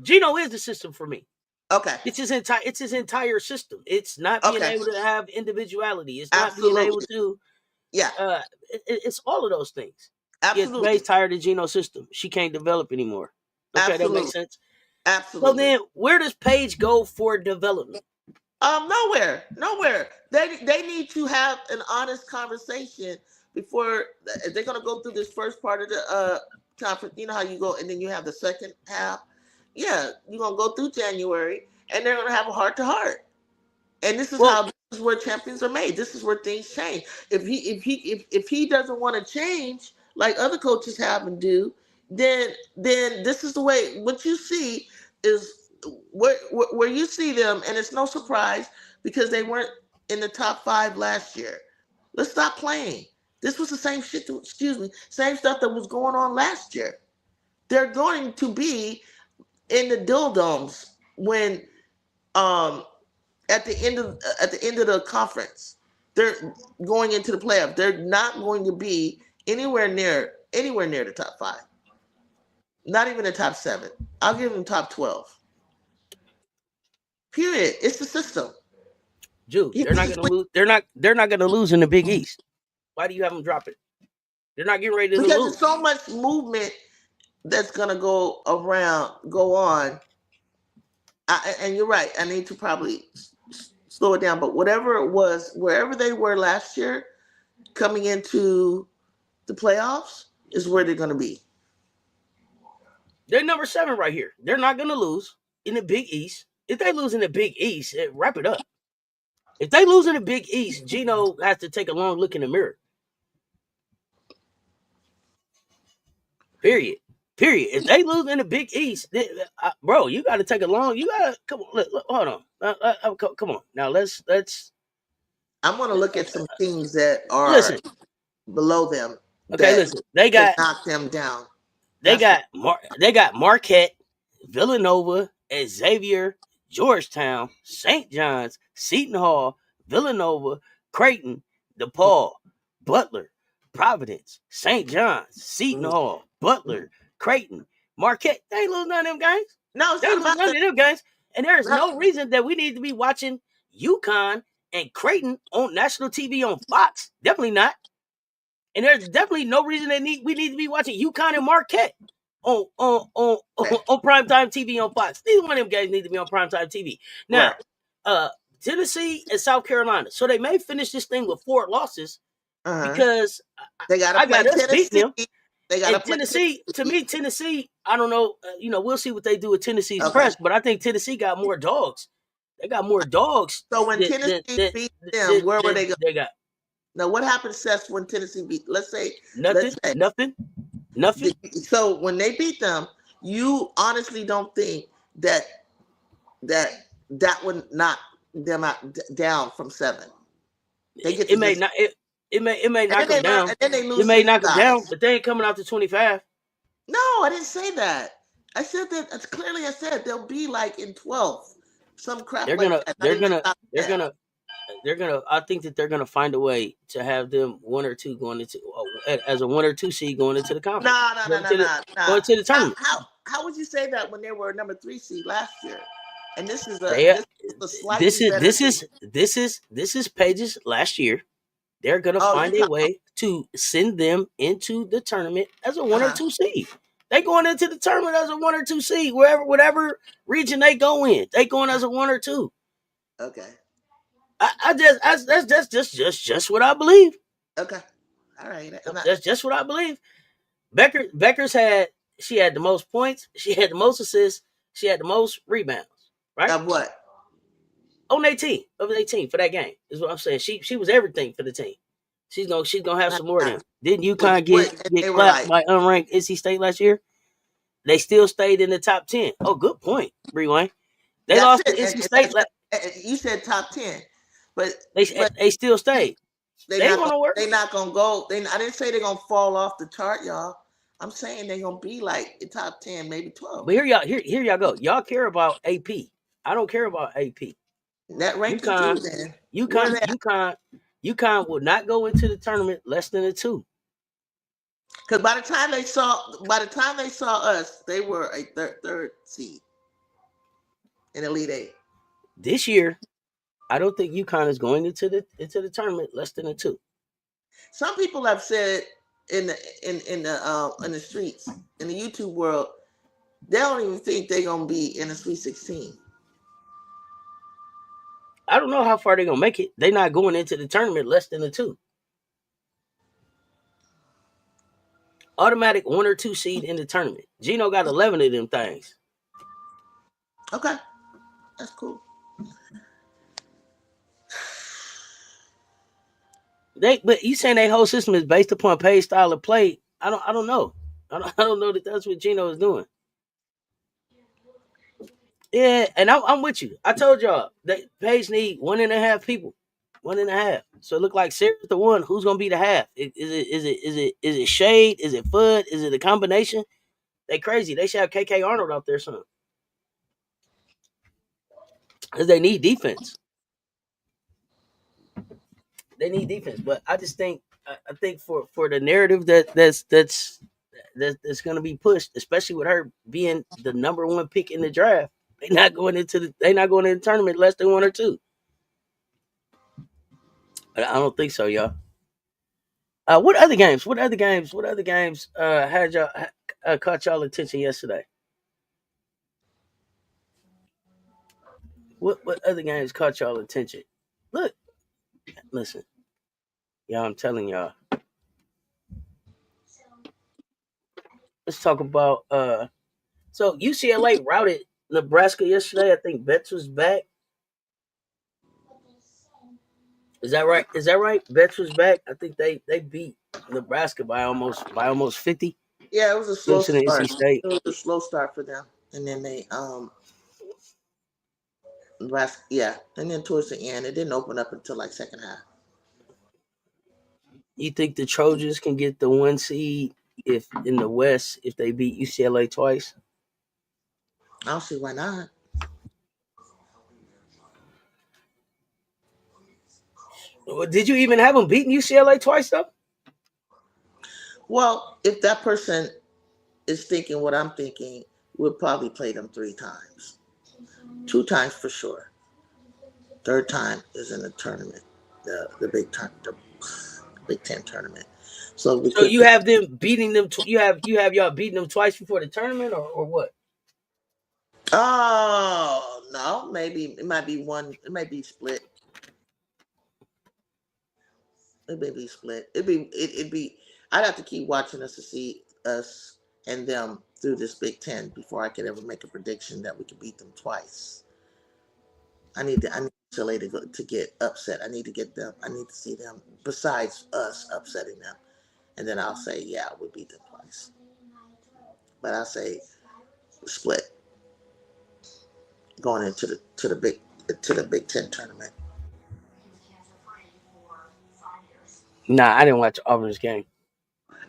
Gino is the system for me.
Okay.
It's his entire system. It's not being able to have individuality. It's not being able to.
Yeah.
It's all of those things.
Absolutely.
Paige tired of Gino's system. She can't develop anymore. Okay,
Absolutely.
that makes sense.
Absolutely.
So then, where does Paige go for development?
Nowhere. They need to have an honest conversation before they're going to go through this first part of the conference. You know how you go, and then you have the second half. Yeah, you're going to go through January, and they're going to have a heart-to-heart. And this is this is where champions are made. This is where things change. If he doesn't want to change like other coaches have and do, then this is the way. What you see is where you see them, and it's no surprise because they weren't in the top 5 last year. Let's stop playing. This was the same shit. Same stuff that was going on last year. They're going to be in the dildomes when at the end of the conference. They're going into the playoff. They're not going to be anywhere near the top 5. Not even the top 7. I'll give them top 12. Period. It's the system.
Dude, they're not going to lose. They're not going to lose in the Big East. Why do you have them drop it? They're not getting ready to lose.
Because there's so much movement that's going to go on. And you're right. I need to probably slow it down. But whatever it was, wherever they were last year, coming into the playoffs is where they're going to be.
They're number 7 right here. They're not going to lose in the Big East. If they lose in the Big East, wrap it up. If they lose in the Big East, Gino has to take a long look in the mirror. Period. If they lose in the Big East, bro, you got to take a long. You got to come on. Look, hold on. Come on. Now let's.
I'm going to look at some teams that are below them.
Okay, listen. They got
knock them down.
They got Marquette, Villanova, Xavier, Georgetown, St. John's, Seton Hall, Villanova, Creighton, DePaul, Butler, Providence, St. John's, Seton Hall, Butler, Creighton, Marquette. They ain't lose none of them games.
No,
they ain't lose none of them games. And there is no reason that we need to be watching UConn and Creighton on national TV on Fox. Definitely not. And there's definitely no reason that we need to be watching UConn and Marquette on primetime TV on Fox. Neither one of them guys need to be on primetime TV. Now, Tennessee and South Carolina. So they may finish this thing with 4 losses because
I got us beating them.
They got Tennessee. To me, Tennessee. I don't know. We'll see what they do with Tennessee's press, but I think Tennessee got more dogs. They got more dogs.
So when Tennessee beat them, where were they going?
They got.
Now, what happened, Cess, when Tennessee beat? Let's say
nothing. Nothing.
So when they beat them, you honestly don't think that that would knock them out down from 7. They get
It
to
may
just
not. It may
and then
knock them
they learn
down.
and then they
It
lose to
may
you
knock them down,
guys.
but they ain't coming out to 25.
No, I didn't say that. I said that it's clearly. I said they'll be like in 12th, some crap
They're
like
gonna.
that. Not
They're
even
gonna.
top
They're
10.
gonna. They're gonna. I think that they're gonna find a way to have them one or two going into as a 1 or 2 seed going into the conference,
No, no, no,
going
no,
to the
no, no.
going to the
How
tournament.
how how would you say that when they were number 3 seed last year? And
They.
this is a
This
slightly
is
better
this
team.
is this is this is Paige's last year. They're gonna
Oh, you
find a
talk.
way to send them into the tournament as a
Uh
one or
huh.
two seed. They going into the tournament as a 1 or 2 seed, whatever region they go in. They going as a 1 or 2.
Okay.
That's just what I believe.
Okay. All right. I'm not.
That's just what I believe. Becker's had the most points. She had the most assists. She had the most rebounds. Right
Of what?
on 18 for that game is what I'm saying. She was everything for the team. She's gonna have
Not,
some more of
not,
them. Didn't
what,
UConn get
what,
get
they were
clapped
like.
by unranked NC State last year? They still stayed in the top 10. Oh, good point, Rewind. They
That's
lost
it.
to NC
And
State.
and you said top 10, but
They
but
they still stayed. They ain't gonna work.
they not gonna go. I didn't say they're gonna fall off the chart, y'all. I'm saying they're gonna be like the top 10, maybe 12.
But here y'all go. Y'all care about AP. I don't care about AP.
Net ranking too.
UConn,
Then where
UConn,
they at?
UConn, UConn will not go into the tournament less than a 2.
Because by the time they saw us, they were a third seed in Elite Eight.
This year, I don't think UConn is going into the tournament less than a 2.
Some people have said in the streets in the YouTube world, they don't even think they're gonna be in the Sweet 16.
I don't know how far they're gonna make it. They're not going into the tournament less than a 2. Automatic 1 or 2 seed in the tournament. Gino got 11 of them things.
Okay, that's cool.
But you saying their whole system is based upon Paige style of play? I don't know. I don't know that that's what Gino is doing. Yeah, and I'm with you. I told y'all that Paige need 1.5 people, 1.5. So it look like Sarah's the one. Who's gonna be the half? Is it Shade? Is it Fudd? Is it a combination? They crazy. They should have KK Arnold out there soon because they need defense. They need defense, but I just think I think for the narrative that's going to be pushed, especially with her being the number 1 pick in the draft, they not going into the tournament less than 1 or 2. I don't think so, y'all. What other games? What other games? What other games had y'all caught y'all attention yesterday? What other games caught y'all attention? Look, listen, y'all. I'm telling y'all. Let's talk about so UCLA routed Nebraska yesterday. I think Betts was back. Is that right? Is that right? Betts was back. I think they beat Nebraska by almost 50.
Yeah, it was a slow
Clemson and NC
start.
State.
It was a slow start for them, and then they last yeah, and then towards the end, it didn't open up until like second half.
You think the Trojans can get the 1 seed if in the West if they beat UCLA twice?
I don't see why not.
Did you even have them beating UCLA twice though?
Well, if that person is thinking what I'm thinking, we'll probably play them 3 times, 2 times for sure. Third time is in the tournament, the the Big Ten tournament. So we
So
could.
you have them beating them. You have y'all beating them twice before the tournament, or what?
Oh no, maybe it might be one. It might be split. It may be split. It'd be. I'd have to keep watching us to see us and them through this Big Ten before I could ever make a prediction that we could beat them twice. I need Chile to get upset. I need to get them. I need to see them besides us upsetting them, and then I'll say, yeah, we beat them twice. but I say split going into the Big Ten tournament.
Nah, I didn't watch Auburn's game.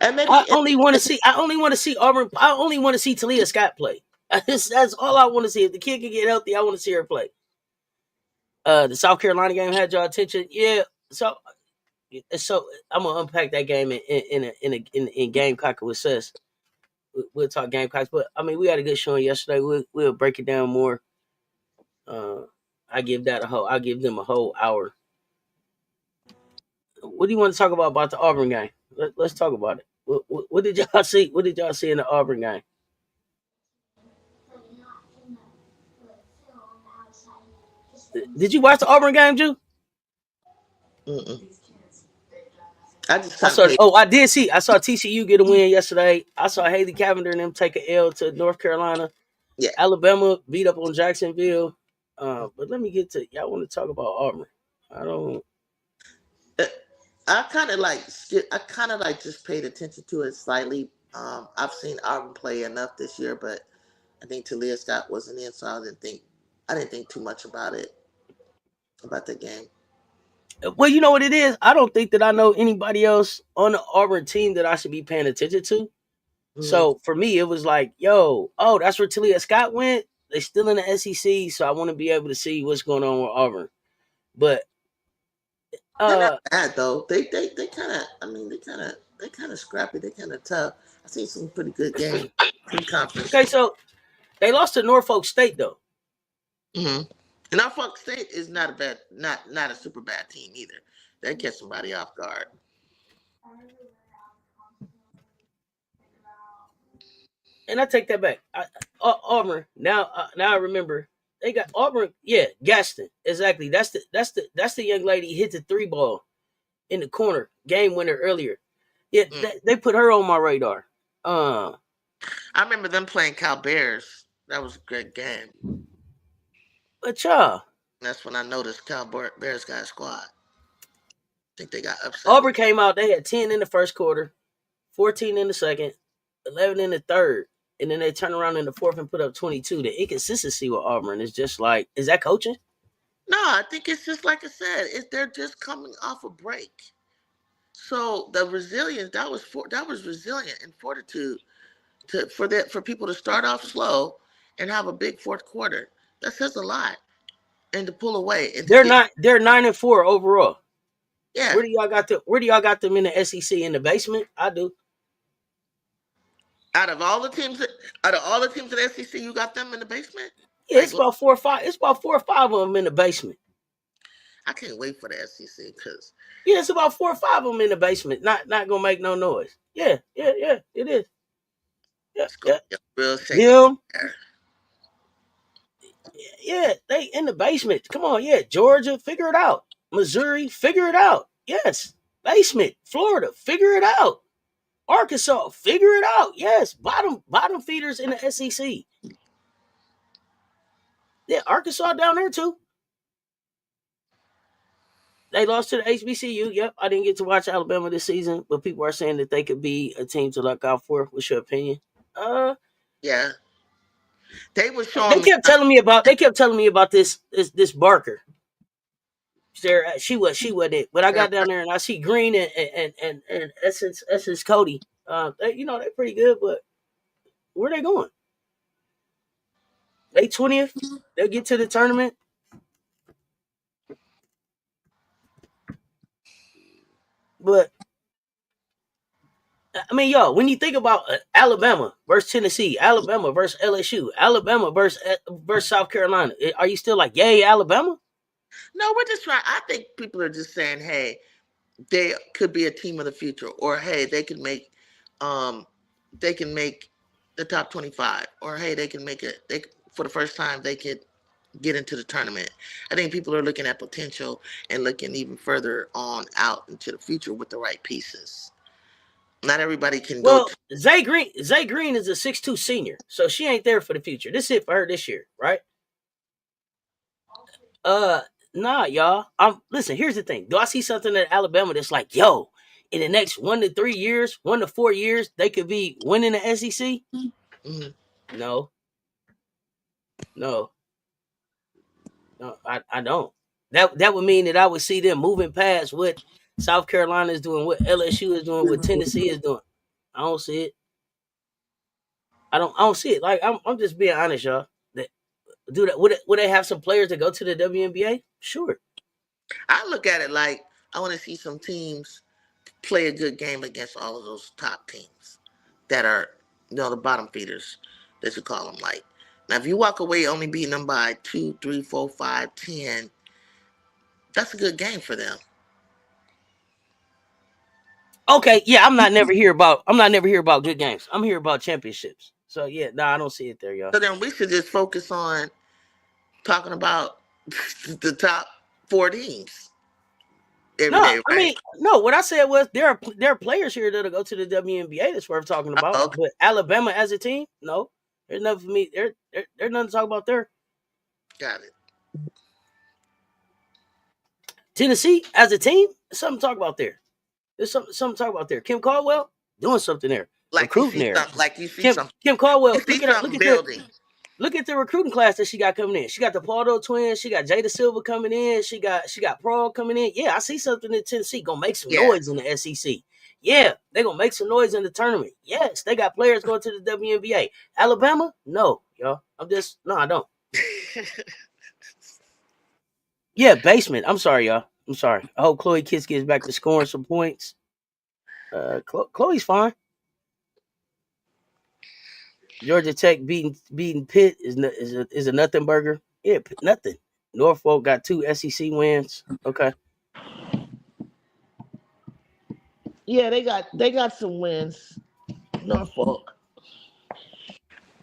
And
I
maybe
only want to see. I only want to see Auburn. I only want to see Talia Scott play. That's all I want to see. If the kid can get healthy, I want to see her play. The South Carolina game had your attention. Yeah. So I'm gonna unpack that game in Gamecock with Cess. We'll talk Gamecocks, but I mean we had a good showing yesterday. We'll break it down more. Uh, I'll give them a whole hour. What do you want to talk about the Auburn game? Let's talk about it. What did y'all see? What did y'all see in the Auburn game? Did you watch the Auburn game, Drew?
mm-mm. I just
I
kind of
saw.
paid.
Oh, I did see. I saw TCU get a win yesterday. I saw Haley Cavender and them take a L to North Carolina.
Yeah,
Alabama beat up on Jacksonville. But let me get to y'all. Want to talk about Auburn? I don't.
Uh, I kind of like just paid attention to it slightly. I've seen Auburn play enough this year, but I think Talia Scott wasn't in, so I didn't think too much about the game.
Well, you know what it is. I don't think that I know anybody else on the Auburn team that I should be paying attention to.
Hmm.
So for me, it was like, yo, oh, that's where Talia Scott went. They still in the SEC, so I want to be able to see what's going on with Auburn. But
They're not
uh,
bad though. They kind of I mean they kind of scrappy. They kind of tough. I seen some pretty good games pre-conference.
okay, so they lost to Norfolk State though.
Hmm. And Norfolk State is not a super bad team either. They catch somebody off guard.
And I take that back. Auburn. Now I remember they got Auburn. Yeah, Gaston. Exactly. That's the young lady hit the three ball in the corner, game winner earlier. Yeah,
Mm.
they put her on my radar. Uh,
I remember them playing Cal Bears. That was a great game.
but y'all,
That's when I noticed Bears got a squad. I think they got upset with.
Auburn came out. They had 10 in the first quarter, 14 in the second, 11 in the third, and then they turn around in the fourth and put up 22. The inconsistency with Auburn is just like, is that coaching?
No, I think it's just like I said. They're just coming off a break. So the resilience that was resilient and fortitude for people to start off slow and have a big fourth quarter. That says a lot. And to pull away and to
They're
get
not. They're 9-4 overall.
yeah.
Where do y'all got them in the SEC in the basement? I do.
Out of all the teams out of all the teams in the SEC, you got them in the basement.
Yeah,
Like
it's about 4 or 5. It's about 4 or 5 of them in the basement.
I can't wait for the SEC because
Yeah, it's about 4 or 5 of them in the basement. Not gonna make no noise. Yeah. It is. Yeah,
it's going
yeah.
to be a real shaky
Them.
there.
Yeah, they in the basement. Come on, yeah. Georgia, figure it out. Missouri, figure it out. Yes. Basement. Florida, figure it out. Arkansas, figure it out. Yes. Bottom feeders in the SEC. Yeah, Arkansas down there too. They lost to the HBCU. Yep, I didn't get to watch Alabama this season, but people are saying that they could be a team to look out for. What's your opinion? Uh,
Yeah, they were
they
showing me.
kept telling me about this Barker. She wasn't it, but I got down there and I see Green and Essence Cody. They're pretty good, but where they going? They 20th. They'll get to the tournament. But I mean, yo, when you think about Alabama versus Tennessee, Alabama versus LSU, Alabama versus South Carolina, are you still like, yay, Alabama?
No, we're just trying. I think people are just saying, hey, they could be a team of the future, or hey, um, they can make the top 25, or hey, they can make it. They for the first time they could get into the tournament. I think people are looking at potential and looking even further on out into the future with the right pieces. Not everybody can go.
Well, Zay Green is a 6'2" senior, so she ain't there for the future. This is it for her this year, right? Uh, nah, y'all. Listen. Here's the thing. Do I see something at Alabama that's like, in the next 1 to 3 years, 1 to 4 years, they could be winning the SEC?
Mhm.
No, no, no. I don't. That would mean that I would see them moving past what South Carolina is doing, what LSU is doing, what Tennessee is doing. I don't see it. I don't see it. Like I'm just being honest, y'all. That, do that would they have some players that go to the WNBA? Sure.
I look at it like I want to see some teams play a good game against all of those top teams that are, the bottom feeders, that you call them. Like, now, if you walk away only beating them by 2, 3, 4, 5, 10, that's a good game for them.
Okay, yeah, I'm not never here about good games. I'm here about championships. So yeah, I don't see it there, y'all.
So then we should just focus on talking about the top four teams every
No,
day,
I
right?
mean, no. What I said was there are players here that'll go to the WNBA that's worth talking about.
Okay,
But Alabama as a team, no, there's nothing for me. There's nothing to talk about there.
got it.
Tennessee as a team, there's something to talk about there. There's something to talk about there. Kim Caldwell doing something there,
Like you
recruiting
see
there.
something, like you see
Kim
something,
Kim
you
Caldwell,
see
look at her.
something building.
Look at the recruiting class that she got coming in. She got the Pardo twins. She got Jada Silva coming in. She got Pearl coming in. Yeah, I see something in Tennessee gonna make some
Yeah.
noise in the SEC. Yeah, they gonna make some noise in the tournament. Yes, they got players going to the WNBA. Alabama, no, y'all. I don't. Yeah, basement. I'm sorry, y'all. I'm sorry. I hope Chloe Kitts gets back to scoring some points. Chloe's fine. Georgia Tech beating Pitt is a nothing burger. Yeah, nothing. Norfolk got 2 SEC wins. Okay.
Yeah, they got some wins. Norfolk.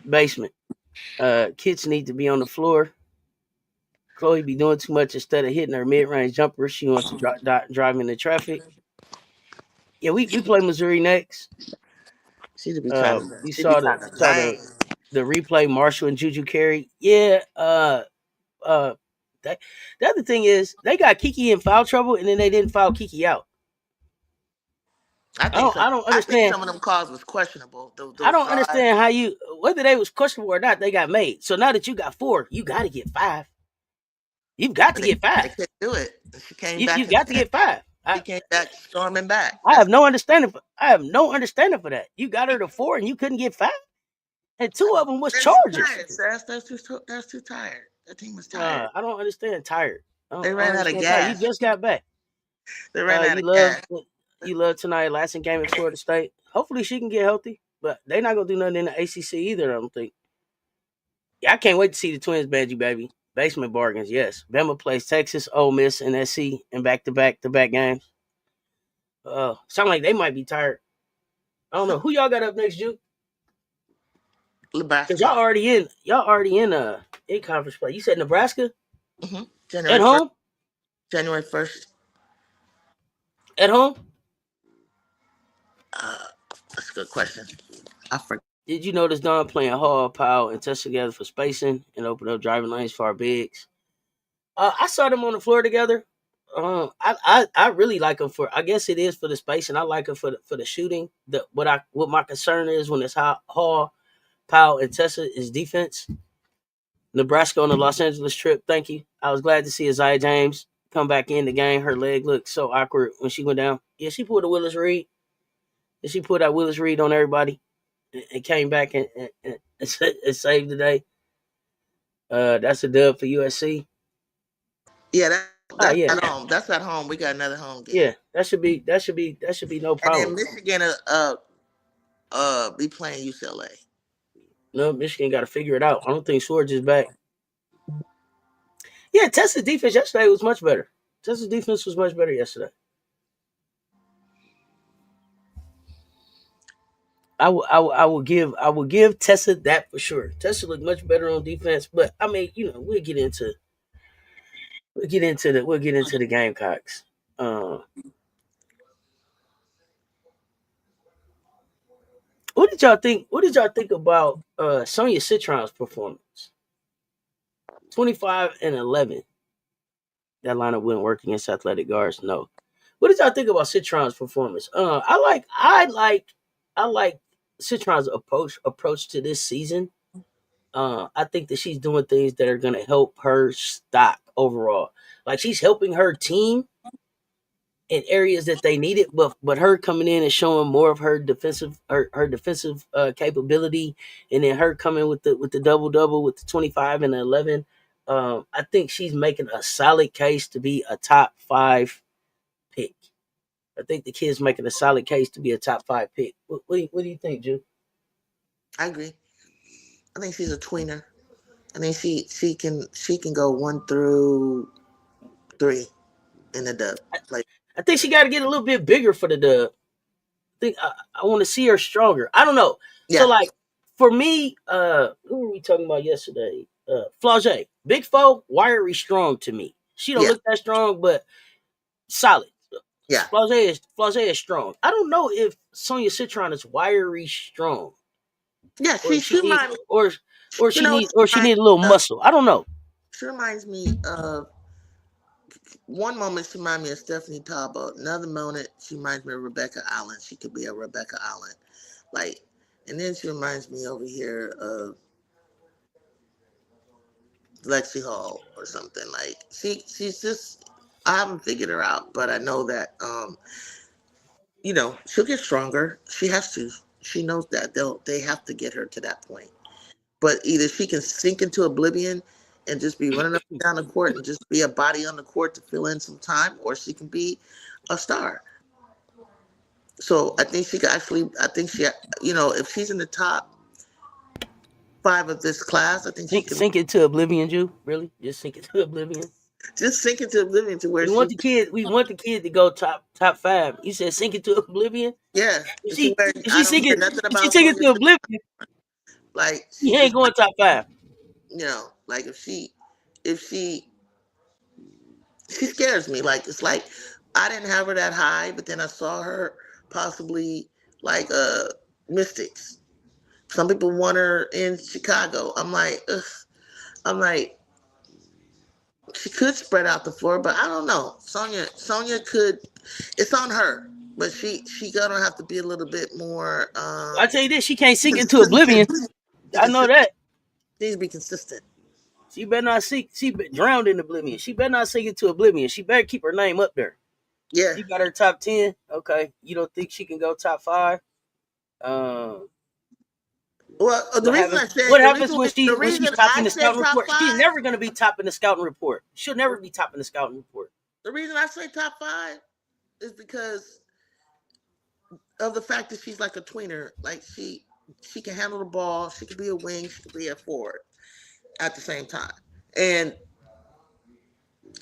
Basement. Kids need to be on the floor. Chloe be doing too much instead of hitting her mid-range jumper. She wants to drive into traffic. Yeah, we play Missouri next.
She should be trying to.
You
She be
saw
trying to
the
bang.
the replay. Marshall and Juju carry. Yeah. Uh. That, the other thing is they got Kiki in foul trouble and then they didn't foul Kiki out.
I
I
think
don't.
some.
I don't
I think
understand.
some of them calls was questionable.
I
Those
don't
drives.
understand how you whether they was questionable or not. They got made. So now that you got 4, you got to get 5. You've got to
They,
get
they
5.
couldn't do it. She came
You
back and
got to get 5.
she came back storming back.
I have no understanding. I have no understanding for that. You got her to 4 and you couldn't get 5, and 2 of them was
That's too
charges.
tired, Seth. That's too tired. That team was tired.
I don't understand. Tired.
They
I don't
ran out of
understand tired. You
gas.
just got back.
They ran out
You
of
love
gas.
tonight. Last game at Florida State. Hopefully she can get healthy, but they not gonna do nothing in the ACC either. I don't think. Yeah, I can't wait to see the Twins, Badgie baby. Basement bargains, yes. Bama plays Texas, Ole Miss, and SC in back games. Sound like they might be tired. I don't know who y'all got up next, Juke. Cause
Nebraska.
y'all already in conference play. You said Nebraska at
January 1st.
home,
January 1st.
at home.
Uh, that's a good question. I forgot.
Did you notice Don playing hard, Powell, and test together for spacing and open up driving lanes for our bigs? I saw them on the floor together. I really like them for. I guess it is for the spacing. I like them for the shooting. What my concern is when it's Hall, Powell, and Tessa is defense. Nebraska on the Los Angeles trip. Thank you. I was glad to see Isaiah James come back in the game. Her leg looked so awkward when she went down. Yeah, she pulled a Willis Reed. And she pulled that Willis Reed on everybody and came back and saved the day. That's a dub for USC.
Yeah,
Oh
that's
yeah,
at home. That's at home. We got another home game.
yeah. That should be no
And
problem.
then Michigan be playing UCLA.
No, Michigan got to figure it out. I don't think Swords is back. Yeah, Texas defense yesterday was much better. Texas defense was much better yesterday. I will give Tessa that for sure. Tessa looked much better on defense, but I mean, we'll get into the Gamecocks. What did y'all think? What did y'all think about Sonya Citron's performance? 25-11. That lineup wouldn't work against athletic guards. No. What did y'all think about Citron's performance? I like Citron's approach to this season. I think that she's doing things that are going to help her stock overall. Like she's helping her team in areas that they need it, but her coming in and showing more of her defensive capability, and then her coming with the double double with the 25 and the 11. I think she's making a solid case to be a top 5 pick. I think the kid's making a solid case to be a top 5 pick. What do you think, Drew?
I agree. I think she's a tweener. I think she can go 1 through 3 in the dub. Like
I think she got to get a little bit bigger for the dub. Think I want to see her stronger. I don't know. So
yeah,
like for me, who were we talking about yesterday? Flage, big foe, wiry strong to me. She don't
yeah,
look that strong, but solid.
yeah,
Flage is strong. I don't know if Sonia Citron is wiry strong,
yeah.
or
She
she
she
need
reminds
or
you
she
know
need or she
reminds
need a little
me of,
muscle. I don't know.
she reminds me of one moment she reminds me of Stephanie Talbot. Another moment she reminds me of Rebecca Allen. She could be a Rebecca Allen, like, and then she reminds me over here of Lexi Hall or something. Like she's just I haven't figured her out, but I know that she'll get stronger. She has to. She knows that they have to get her to that point. But either she can sink into oblivion and just be running up and down the court and just be a body on the court to fill in some time, or she can be a star. So I think she can actually. I think if she's in the top 5 of this class, I think she can
Sink it to oblivion, Jew. Really, just sink it to oblivion.
just sink into oblivion to where
We want
she,
the kid. We want the kid to go top 5. You said sink it to oblivion.
yeah,
If
to
she
where
if
I
she
don't
sink
hear
it
nothing
if she
about
sink it
Sonya.
to oblivion,
Like
he
she
ain't
just,
going top 5.
like if she scares me. Like it's like I didn't have her that high, but then I saw her possibly like Mystics. Some people want her in Chicago. I'm like, ugh. I'm like, she could spread out the floor, but I don't know. Sonya could. It's on her, but she gonna have to be a little bit more
I tell you this, she can't sink into
consistent.
oblivion.
Be
I know
consistent.
that.
She needs to be consistent.
She better not sink. She been drowned in oblivion. She better not sink into oblivion. She better keep her name up there.
Yeah.
You got her top 10. Okay, you don't think she can go top 5? Um,
Well,
what happens? What
the
happens
reason
when
the
she's
reason
top in
I
the
said
scouting
top
report? She's
five,
never gonna be top in the scouting report. She'll never be top in the scouting report.
the reason I say top 5 is because of the fact that she's like a tweener. Like she can handle the ball. She could be a wing. She could be a forward at the same time. And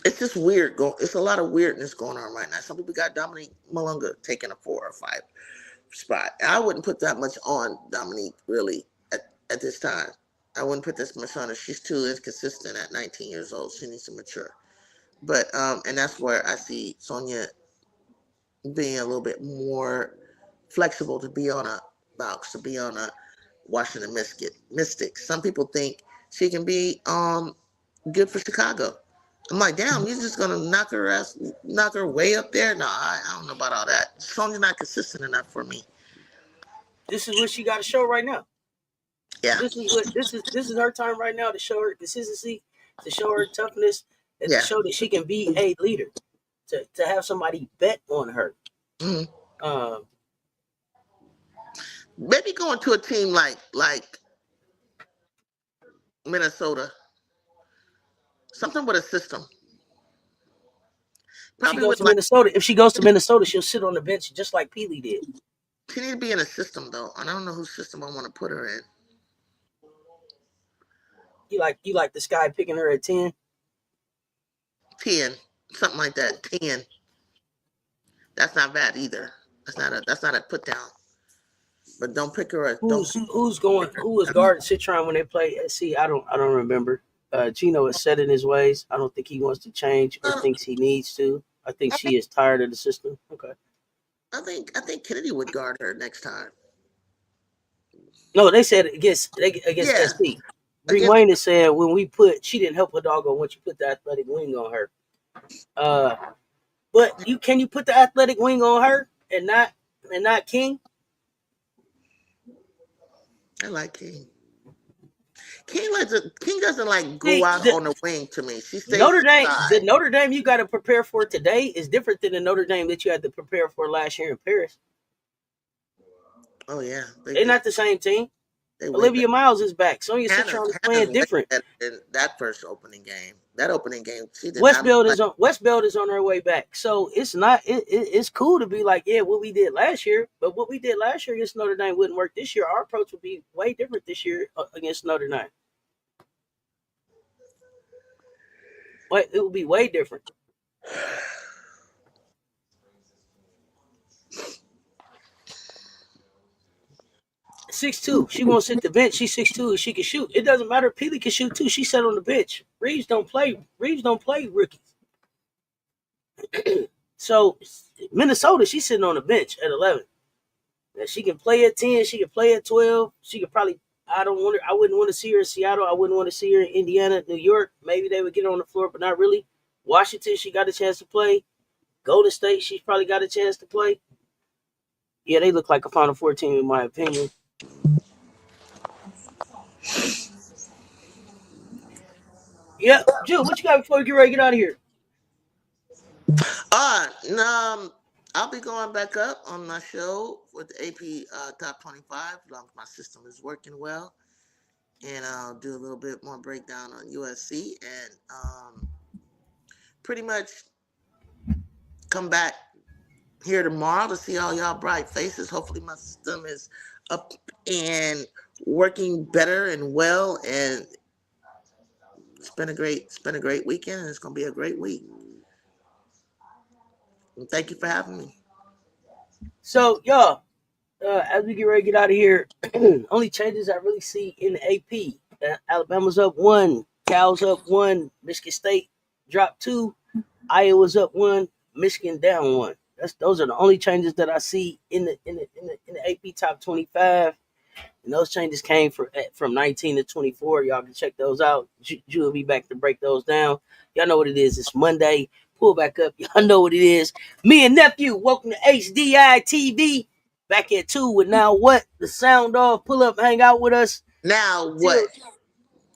it's just weird. It's a lot of weirdness going on right now. Some people got Dominique Malunga taking a 4 or 5 spot. I wouldn't put that much on Dominique really at this time. I wouldn't put this much on her. She's too inconsistent at 19 years old. She needs to mature. But and that's where I see Sonia being a little bit more flexible to be on a box, to be on a Washington Mystics. Some people think she can be good for Chicago. I'm like, damn, you're just gonna knock her way up there? No, I don't know about all that. Sonia's not consistent enough for me.
This is what she got to show right now.
Yeah,
This is her time right now to show her consistency, to show her toughness, and to
yeah.
show that she can be a leader. To have somebody bet on her.
Mm-hmm.
Um,
Maybe going to a team like Minnesota, something with a system.
she
Probably
goes
with
to
like
Minnesota. If she goes to Minnesota, she'll sit on the bench just like Peely did.
she need to be in a system though, and I don't know whose system I want to put her in.
You like this guy picking her at 10.
10, something like that. 10. That's not bad either. That's not a put down. But don't pick her. Don't
Who was guarding Citron when they played SC? I don't remember. Gino is set in his ways. I don't think he wants to change or thinks he needs to. I think
I think
she is tired of the system. Okay.
I think Kennedy would guard her next time.
No, they said against
Yeah,
SC. Bree
against
Wayne is saying she didn't help her doggo when you put the athletic wing on her. Uh, but you put the athletic wing on her and not King?
I like King. King doesn't like go
See,
out on the wing to me. She stays
The
inside.
Notre Dame you got to prepare for today is different than the Notre Dame that you had to prepare for last year in Paris.
Oh yeah,
They're not the same team.
they way better.
Olivia Miles is back. Sonia
Hannah's
Citron is
Hannah's
playing
way
different.
better than that first opening game. That opening game, she did not look like.
Westbeld is on her way back. So it's not it's cool to be like, yeah, what we did last year, but what we did last year against Notre Dame wouldn't work this year. Our approach would be way different this year against Notre Dame. But it would be way different. 6'2". She won't sit the bench. She's 6'2". She can shoot. It doesn't matter. Peely can shoot too. She sat on the bench. Reeves don't play. Reeves don't play rookies. So Minnesota, she's sitting on the bench at 11. Now, she can play at 10. She can play at 12. She could probably. I don't want her. I wouldn't want to see her in Seattle. I wouldn't want to see her in Indiana, New York. Maybe they would get her on the floor, but not really. Washington, she got a chance to play. Golden State, she's probably got a chance to play. Yeah, they look like a Final Four team in my opinion. Yep, Jill, what you got before we get ready to get out of here?
I'll be going back up on my show with the AP Top 25 as long as my system is working well, and I'll do a little bit more breakdown on USC and pretty much come back here tomorrow to see all y'all bright faces. Hopefully, my system is up and working better and well, and it's been a great weekend, and it's gonna be a great week. And thank you for having me.
So, y'all, as we get ready to get out of here, only changes I really see in the AP. Alabama's up 1, Cal's up 1, Michigan State dropped 2, Iowa's up 1, Michigan down 1. Those are the only changes that I see in the AP top 25. And those changes came from 19 to 24. Y'all can check those out. Ju will be back to break those down. Y'all know what it is. It's Monday. Pull back up. Y'all know what it is. Me and nephew, welcome to HDI TV. Back at 2 with Now What? The sound off. Pull up, hang out with us.
Now
Until
what?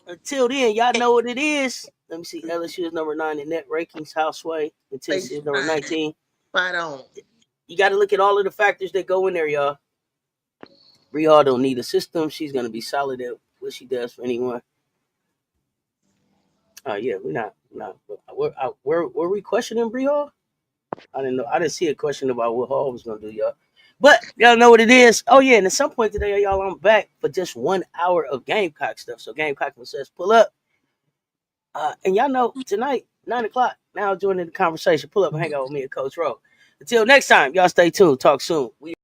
until then, y'all know what it is. Let me see. LSU is number 9 in net rankings. Houseway. And Tennessee is number 19.
Fight on.
You got to look at all of the factors that go in there, y'all. Brielle don't need a system. She's gonna be solid at what she does for anyone. Yeah, we're not. Were we questioning Brielle? I didn't know. I didn't see a question about what Hall was gonna do, y'all. But y'all know what it is. Oh yeah, and at some point today, y'all, I'm back for just 1 hour of Gamecock stuff. So Gamecock says pull up. And y'all know tonight, 9 o'clock. Now joining the conversation. Pull up and hang out with me and Coach Rowe. Until next time, y'all stay tuned. Talk soon. We